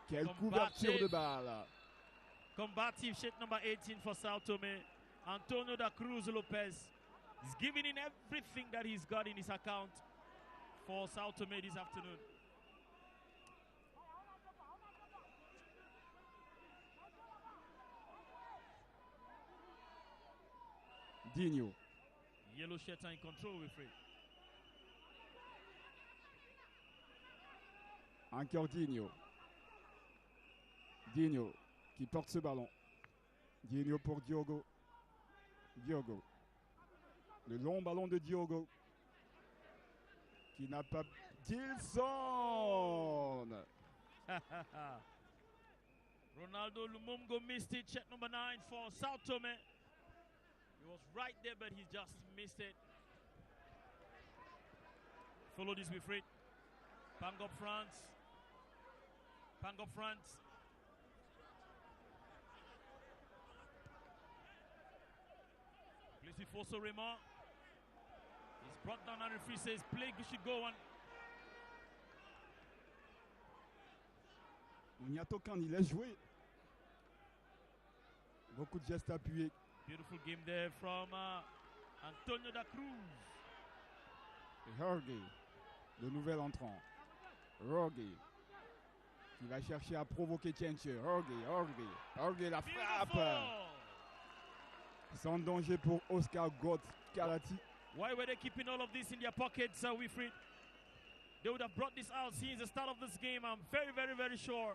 Quelle couverture de balle. Combative shit number 18 for Sao Tome. Antonio da Cruz Lopez is giving in everything that he's got in his account for Sao Tome this afternoon. Digno. Yellow shirt in control with it. Encore Digno. Digno qui porte ce ballon. Digno pour Diogo. Diogo. Le long ballon de Diogo. Qui n'a pas... Gilson. Ronaldo Lumungo missed it. Check number 9 for Sao Tome. He was right there, but he just missed it. Follow this with Fred. Pangop France. Pangop France. Plays it for Sorema. He's brought down and referee says play should go on. Onyia Tokan, il laisse jouer. Beaucoup de gestes appuyés. Beautiful game there from Antonio da Cruz. Jorge, le nouvel entrant. Jorge, qui va chercher à provoquer Tchenche. Jorge, la frappe. Sans danger pour Oscar Kalati. Why were they keeping all of this in their pockets, Wilfred? They would have brought this out since the start of this game. I'm very, very, very sure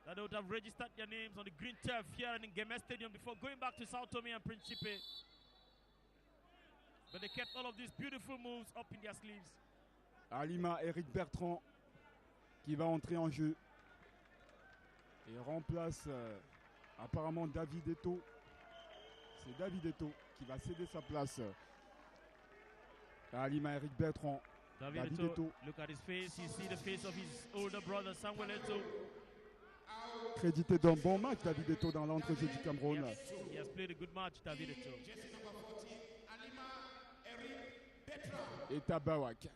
that they would have registered their names on the green turf here in Ngeme Stadium before going back to Sao Tome and Principe. But they kept all of these beautiful moves up in their sleeves. Alima Eric Bertrand qui va entrer en jeu et remplace apparemment David Eto'o. C'est David Eto'o qui va céder sa place à Alima Eric Bertrand. David Eto'o, look at his face. You see the face of his older brother Samuel Eto'o. Crédité d'un bon match, David Eto'o dans l'entrejeu du Cameroun. He has played a good match, David Eto'o. Et Tabawak.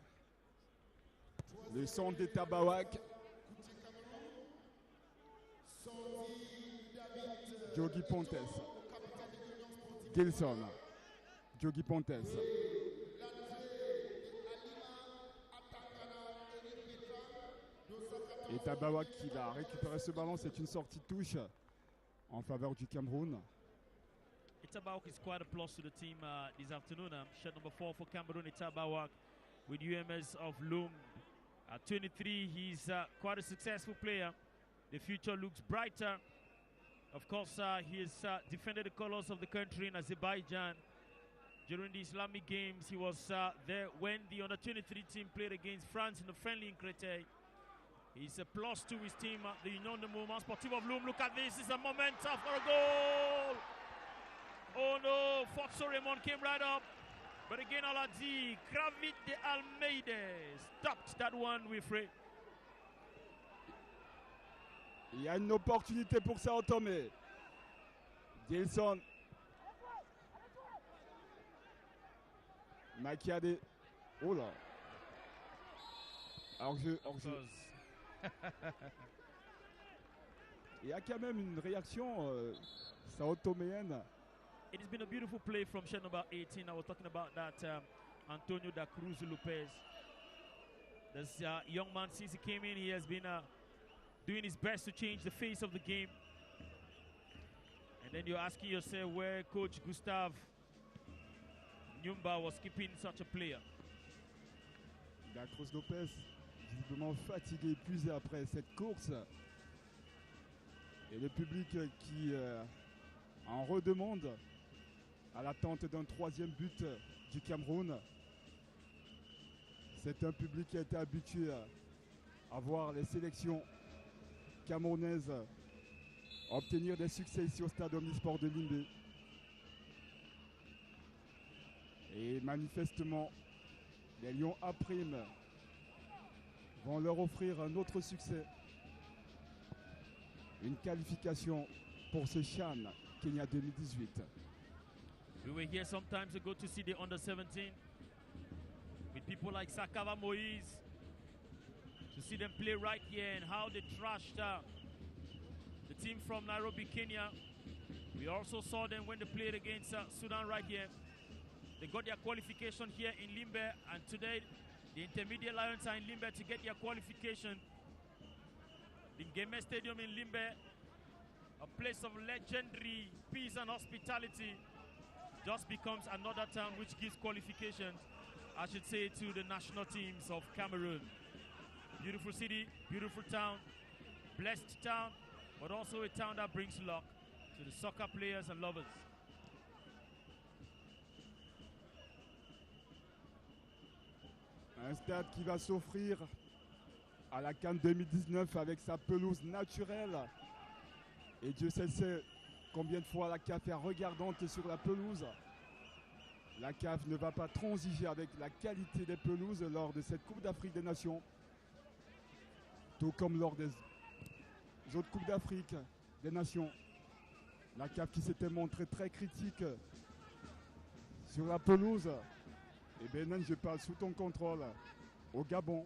Le son des Tabawak. Jogi Pontes. Gilson. Jogi Pontes. Et Tabawak qui va récupérer ce ballon, c'est une sortie touche en faveur du Cameroun. Itabawak is quite a plus to the team this afternoon. Shirt number 4 for Cameroon, Itabawak with UMS of Loom. At 23, he's quite a successful player. The future looks brighter. Of course, he has defended the colors of the country in Azerbaijan. During the Islamic Games, he was there when the under-23 team played against France in the friendly in Créteil. He's a plus to his team at the Union de Mouvement Sportif of Loum. Look at this. It's a momentum for a goal. Oh no, Foxo Raymond came right up. But again, Aladi, Gravit de Almeida stopped that one, Wilfred. Il y a une opportunité pour Sao Tomé. Gilson. Makiade. Oh là. Hors-jeu. Il y a quand même une réaction Sao Toméenne. It has been a beautiful play from shed number 18. I was talking about that Antonio da Cruz Lopez. This young man, since he came in, he has been doing his best to change the face of the game. And then you're asking yourself where Coach Gustav Nyumba was keeping such a player. Da Cruz Lopez, visiblement fatigué, épuisé après cette course. Et le public qui en redemande à l'attente d'un troisième but du Cameroun. C'est un public qui a été habitué à voir les sélections camerounaises obtenir des succès ici au stade Omnisport de Limbé. Et manifestement, les Lions A' vont leur offrir un autre succès. Une qualification pour ce CHAN Kenya 2018. We were here some times ago to see the under-17 with people like Sakava Moise, to see them play right here and how they trashed the team from Nairobi, Kenya. We also saw them when they played against Sudan right here. They got their qualification here in Limbe, and today the Intermediate Lions are in Limbe to get their qualification. The Ngeme Stadium in Limbe, a place of legendary peace and hospitality, just becomes another town which gives qualifications, I should say, to the national teams of Cameroon. Beautiful city, beautiful town, blessed town, but also a town that brings luck to the soccer players and lovers. Un stade qui va s'offrir à la CAN 2019 avec sa pelouse naturelle. Et Dieu sait combien de fois la CAF est regardante sur la pelouse. La CAF ne va pas transiger avec la qualité des pelouses lors de cette Coupe d'Afrique des Nations. Tout comme lors des autres Coupes d'Afrique des Nations. La CAF qui s'était montrée très critique sur la pelouse. Et Benin, je parle sous ton contrôle au Gabon.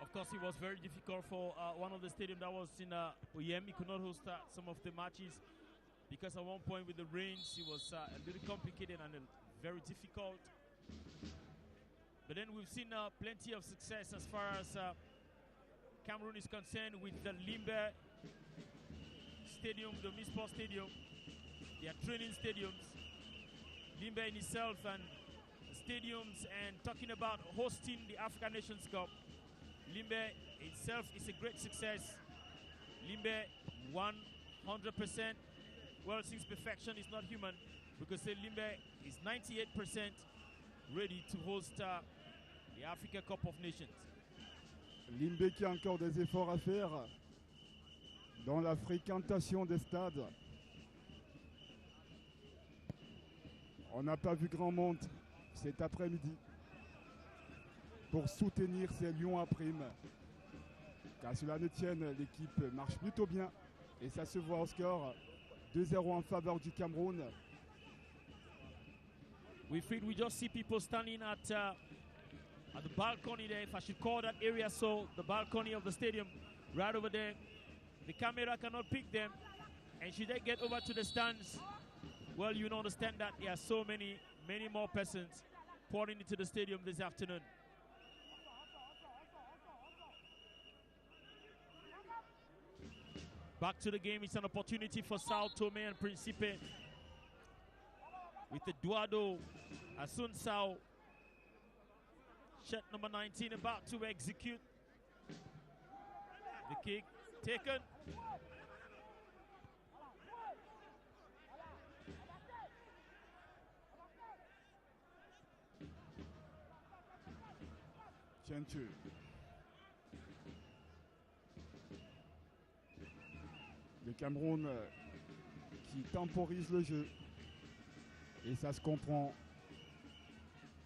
Of course, it was very difficult for one of the stadiums that was in Oyem. He could not host some of the matches because at one point with the rains, it was a little complicated and very difficult. But then we've seen plenty of success as far as Cameroon is concerned with the Limbe Stadium, the Misport Stadium, their training stadiums. Limbe in itself and stadiums, and talking about hosting the African Nations Cup. Limbe itself is a great success. Limbe 100%. Well, since perfection is not human, because Limbe is 98% ready to host the Africa Cup of Nations. Limbe qui a encore des efforts à faire dans la fréquentation des stades. On n'a pas vu grand monde cet après-midi pour soutenir ces Lions à prime. Car cela ne tienne, l'équipe marche plutôt bien et ça se voit au score 2-0 en faveur du Cameroun. We just see people standing at the balcony there, if I should call that area so, the balcony of the stadium right over there. The camera cannot pick them, and should they get over to the stands, well, you understand that there are so many more persons pouring into the stadium this afternoon. Back to the game, it's an opportunity for Sao Tome and Principe with Eduardo Asunsao, shot number 19, about to execute. The kick taken. Tientu. Le Cameroun qui temporise le jeu. Et ça se comprend.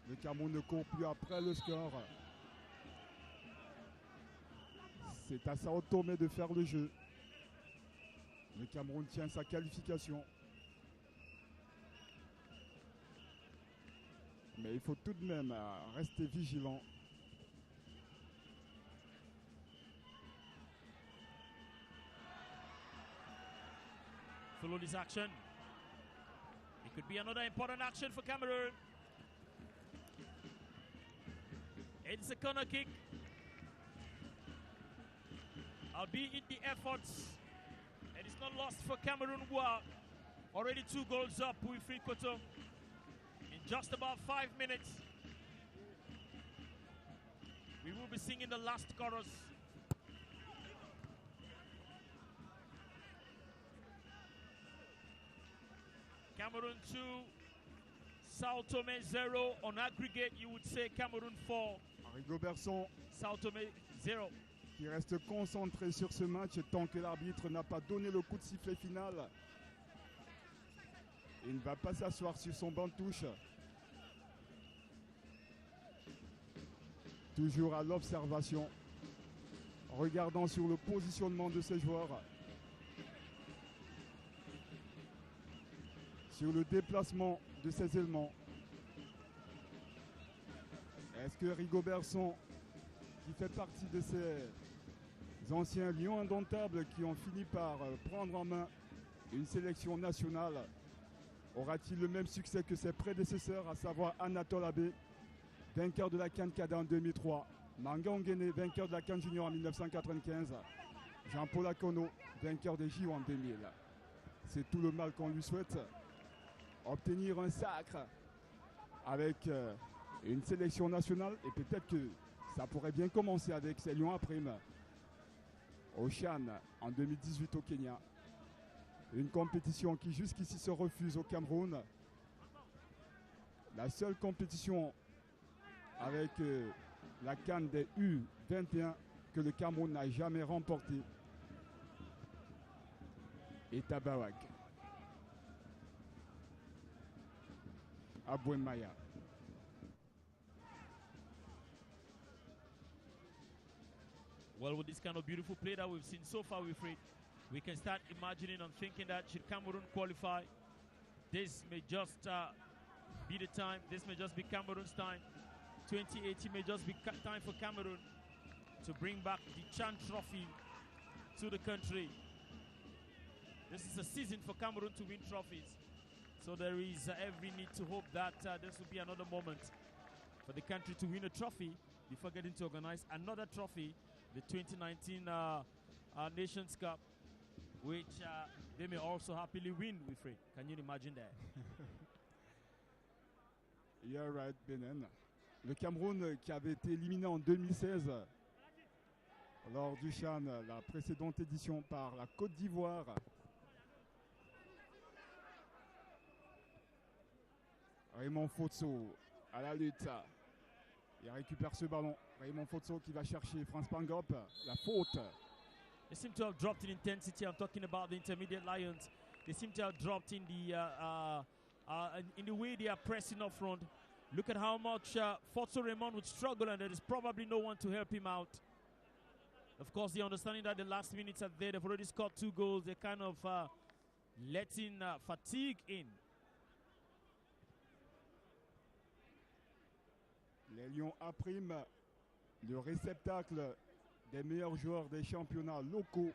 Le Cameroun ne court plus après le score. C'est à Sao Tomé de faire le jeu. Le Cameroun tient sa qualification. Mais il faut tout de même rester vigilant. Follow this action. It could be another important action for Cameroon. It's a corner kick. Albeit the efforts, and it's not lost for Cameroon, who are already 2 goals up with Wilfried Koto in just about 5 minutes. We will be singing the last chorus. Cameroon 2, Sao Tome 0. On aggregate, you would say Cameroon 4, Rigobertson Sao Tome 0. qui reste concentré sur ce match tant que l'arbitre n'a pas donné le coup de sifflet final. Il ne va pas s'asseoir sur son banc de touche. Toujours à l'observation, regardant sur le positionnement de ses joueurs, sur le déplacement de ses éléments. Est-ce que Rigobertson, qui fait partie de ces anciens lions indomptables qui ont fini par prendre en main une sélection nationale, aura-t-il le même succès que ses prédécesseurs, à savoir Anatole Abbé, vainqueur de la CAN Cadet en 2003, Manga Ongene, vainqueur de la CAN Junior en 1995, Jean-Paul Akono, vainqueur des JO en 2000. C'est tout le mal qu'on lui souhaite. Obtenir un sacre avec une sélection nationale, et peut-être que ça pourrait bien commencer avec ces lions à prime au Chan en 2018 au Kenya. Une compétition qui jusqu'ici se refuse au Cameroun. La seule compétition avec la CAN des U21 que le Cameroun n'a jamais remportée est à Bawak, à Bouemaya. Well, with this kind of beautiful play that we've seen so far, Wilfried, we can start imagining and thinking that should Cameroon qualify, this may just be the time. This may just be Cameroon's time. 2018 may just be time for Cameroon to bring back the Chan Trophy to the country. This is a season for Cameroon to win trophies. So there is every need to hope that this will be another moment for the country to win a trophy before getting to organize another trophy, the 2019 Nations Cup, which they may also happily win, Wilfried. Can you imagine that? Yeah, right, Benin. Le Cameroun qui avait été éliminé en 2016 lors du Chan, la précédente édition, par la Côte d'Ivoire. Raymond Fotso à la lutte. Il récupère ce ballon. Raymond Fotso qui va chercher Franz Pangop. La faute. They seem to have dropped in intensity. I'm talking about the intermediate Lions. They seem to have dropped in the way they are pressing up front. Look at how much Fotso Raymond would struggle, and there is probably no one to help him out. Of course, the understanding that the last minutes are there. They've already scored 2 goals. They're kind of letting fatigue in. Les Lions A prime, le réceptacle des meilleurs joueurs des championnats locaux.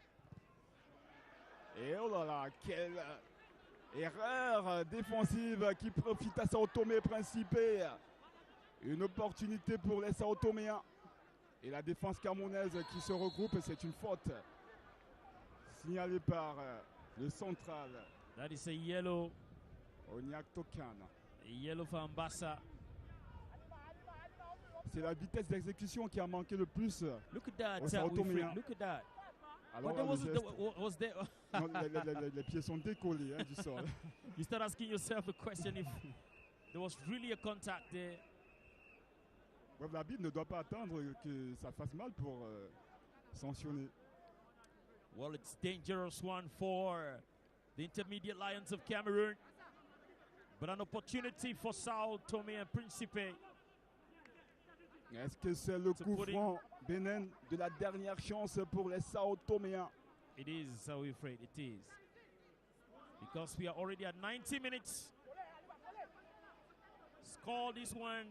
Et oh là là, quelle erreur défensive qui profite à Sao Tomé Principé. Une opportunité pour les Sao Toméens. Et la défense camerounaise qui se regroupe, c'est une faute signalée par le central. That is a yellow. Oniak Tokan. A yellow for Ambassa. C'est la vitesse d'exécution qui a manqué le plus. Look at that, Wilfried, look at that. Alors, Was there? non, les pieds sont décollés du sol. You start asking yourself a question if there was really a contact there. Bref, l'arbitre ne doit pas attendre que ça fasse mal pour sanctionner. Well, it's dangerous one for the Intermediate Lions of Cameroon. But an opportunity for Sao Tome and Principe. Est-ce que c'est le coup franc, Benin, de la dernière chance pour les Sao Toméens? It is, so we're afraid it is. Because we are already at 90 minutes. Score this one.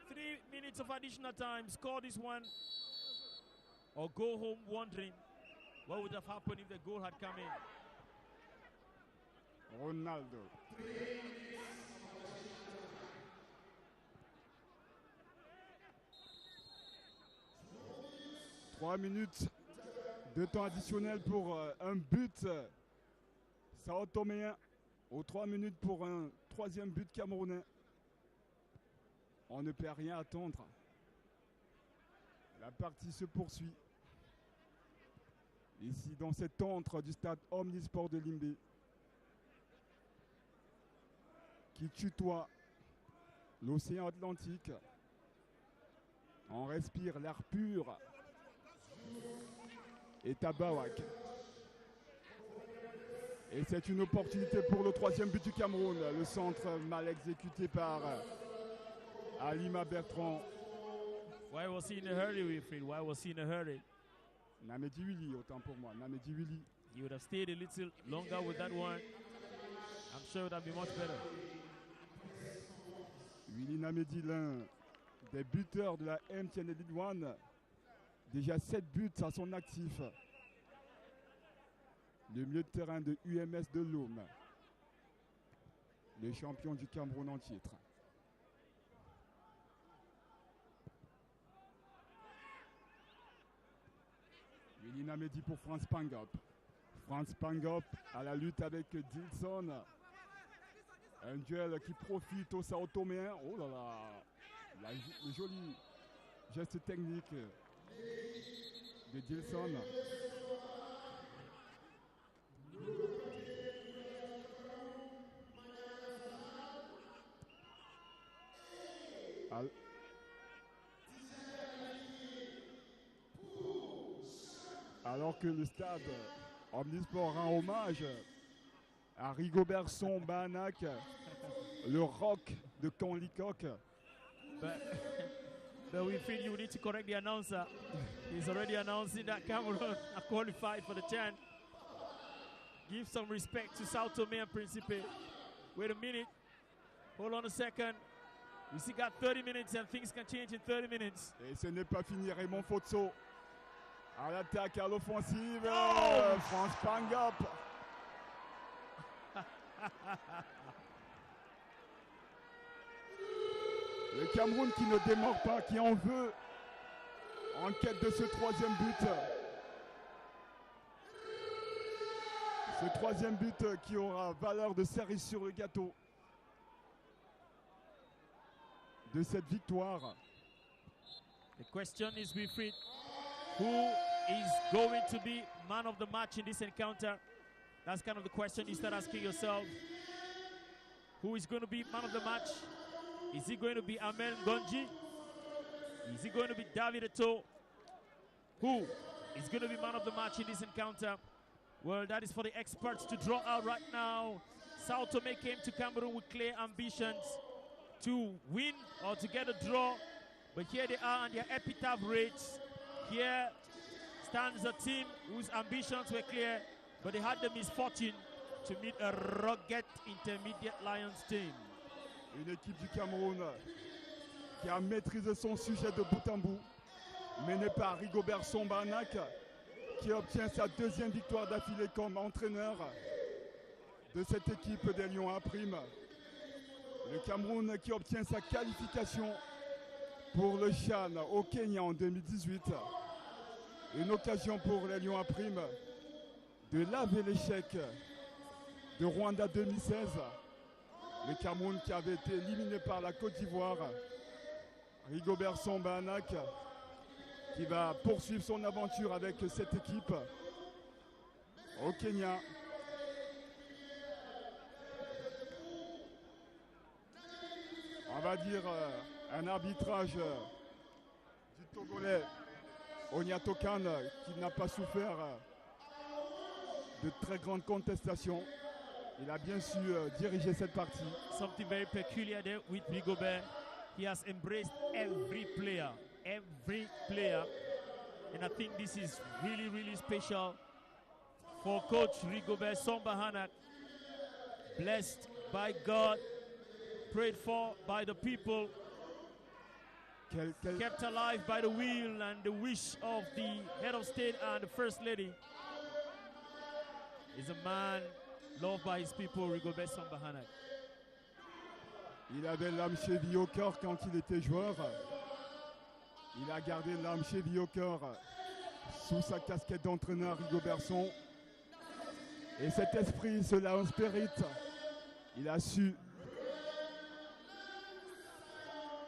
3 minutes of additional time. Score this one. Or go home wondering what would have happened if the goal had come in. Ronaldo. Trois minutes de temps additionnel pour un but Sao Toméen. Aux 3 minutes pour un troisième but camerounais. On ne peut rien attendre. La partie se poursuit. Ici dans cet antre du stade Omnisport de Limbé, qui tutoie l'océan Atlantique. On respire l'air pur et Tabawak. Et c'est une opportunité pour le troisième but du Cameroun. Le centre mal exécuté par Alima Bertrand. Why was he in a hurry, Wilfried? Why was he in a hurry? Namedi Willy, autant pour moi. Namedi Willy. He would have stayed a little longer with that one. I'm sure it would have been much better. Willy Namedi, l'un des buteurs de la MTN League One. Déjà 7 buts à son actif. Le milieu de terrain de UMS de Lome. Le champion du Cameroun en titre. Willy Namedi pour Franz Pangop. Franz Pangop à la lutte avec Dilson. Un duel qui profite au Sao Toméen. Oh là là, le joli geste technique de Dilson. Alors que le stade Omnisport rend hommage à Rigobertson Banak, le rock de Conlicoque. But we feel you need to correct the announcer. He's already announcing that Cameroon are qualified for the CHAN. Give some respect to Sao Tome and Principe. Wait a minute. Hold on a second. We still got 30 minutes and things can change in 30 minutes. Et ce n'est pas fini. Raymond Fotso à l'attaque, à l'offensive. Oh! Franz Pangop. Le Cameroun qui ne démord pas, qui en veut, en quête de ce troisième but. Ce troisième but qui aura valeur de cerise sur le gâteau de cette victoire. The question is, Wilfried, who is going to be man of the match in this encounter? That's kind of the question you start asking yourself. Who is going to be man of the match? Is he going to be Amel Gonji? Is he going to be David Eto'o? Who is going to be man of the match in this encounter? Well, that is for the experts to draw out right now. Sao Tome came to Cameroon with clear ambitions to win or to get a draw. But here they are on their epitaph rates. Here stands a team whose ambitions were clear, but they had the misfortune to meet a rugged Intermediate Lions team. Une équipe du Cameroun qui a maîtrisé son sujet de bout en bout, menée par Rigobertson Banak, qui obtient sa deuxième victoire d'affilée comme entraîneur de cette équipe des Lions A'. Le Cameroun qui obtient sa qualification pour le CHAN au Kenya en 2018. Une occasion pour les Lions A' de laver l'échec de Rwanda 2016. Le Cameroun qui avait été éliminé par la Côte d'Ivoire. Rigobertson Banak qui va poursuivre son aventure avec cette équipe au Kenya. On va dire Un arbitrage du Togolais Onyato Khan qui n'a pas souffert de très grandes contestations. Il a bien su diriger cette partie. Something very peculiar there with Rigobert. He has embraced every player. And I think this is really, really special for Coach Rigobert Samba-Hanak. Blessed by God, prayed for by the people, kept alive by the will and the wish of the head of state and the first lady. He's a man loved by his people, Rigobert Samba-Hanak. Il avait l'âme cheville au cœur quand il était joueur. Il a gardé l'âme cheville au cœur sous sa casquette d'entraîneur Rigobertson. Et cet esprit, ce Lion Spirit, il a su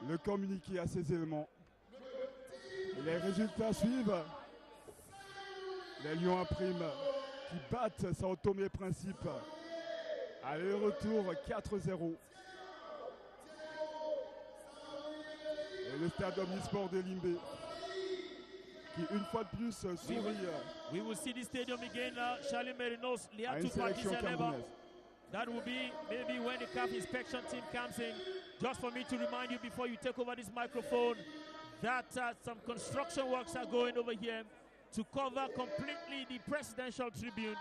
le communiquer à ses éléments. Et les résultats suivent. Les Lions à prime qui battent Sao Tomé et Principe. Aller-retour 4-0. Et le stade Omnisport de Limbe qui une fois de plus sourit We will see the stadium again, Charlie Merinos, à une Liatu sélection Patricia Leva. camerounaise. That will be maybe when the CAF inspection team comes in. Just for me to remind you before you take over this microphone that some construction works are going over here to cover completely the presidential tribune.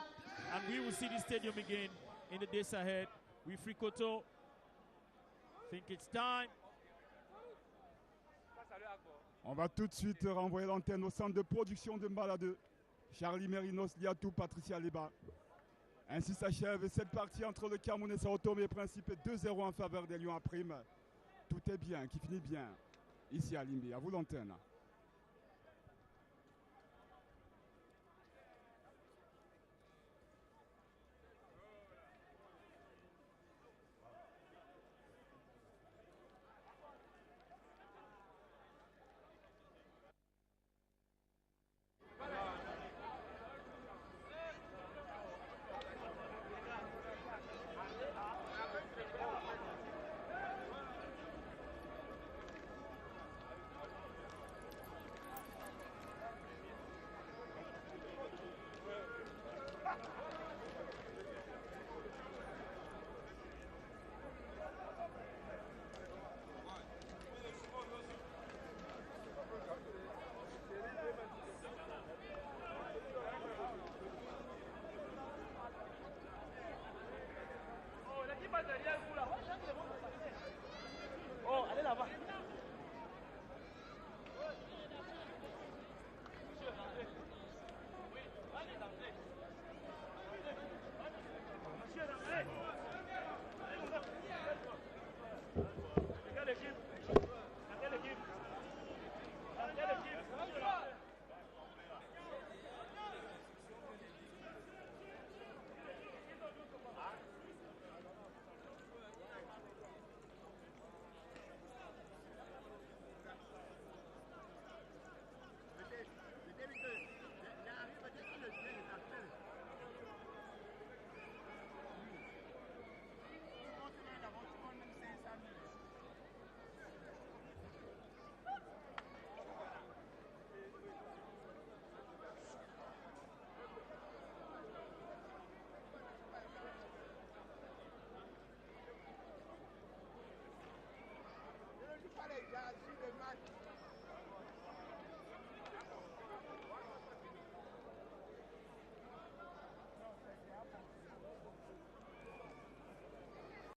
And we will see the stadium again in the days ahead. We Frikoto think it's time. On va tout de suite renvoyer l'antenne au centre de production de Mbaladeux. Charlie Merinos, Liatou, Patricia Leba. Ainsi s'achève cette partie entre le Cameroun et Sao Tomé et Principe, 2-0 en faveur des Lions à prime. Tout est bien, qui finit bien. Ici à Limbe, à vous l'antenne.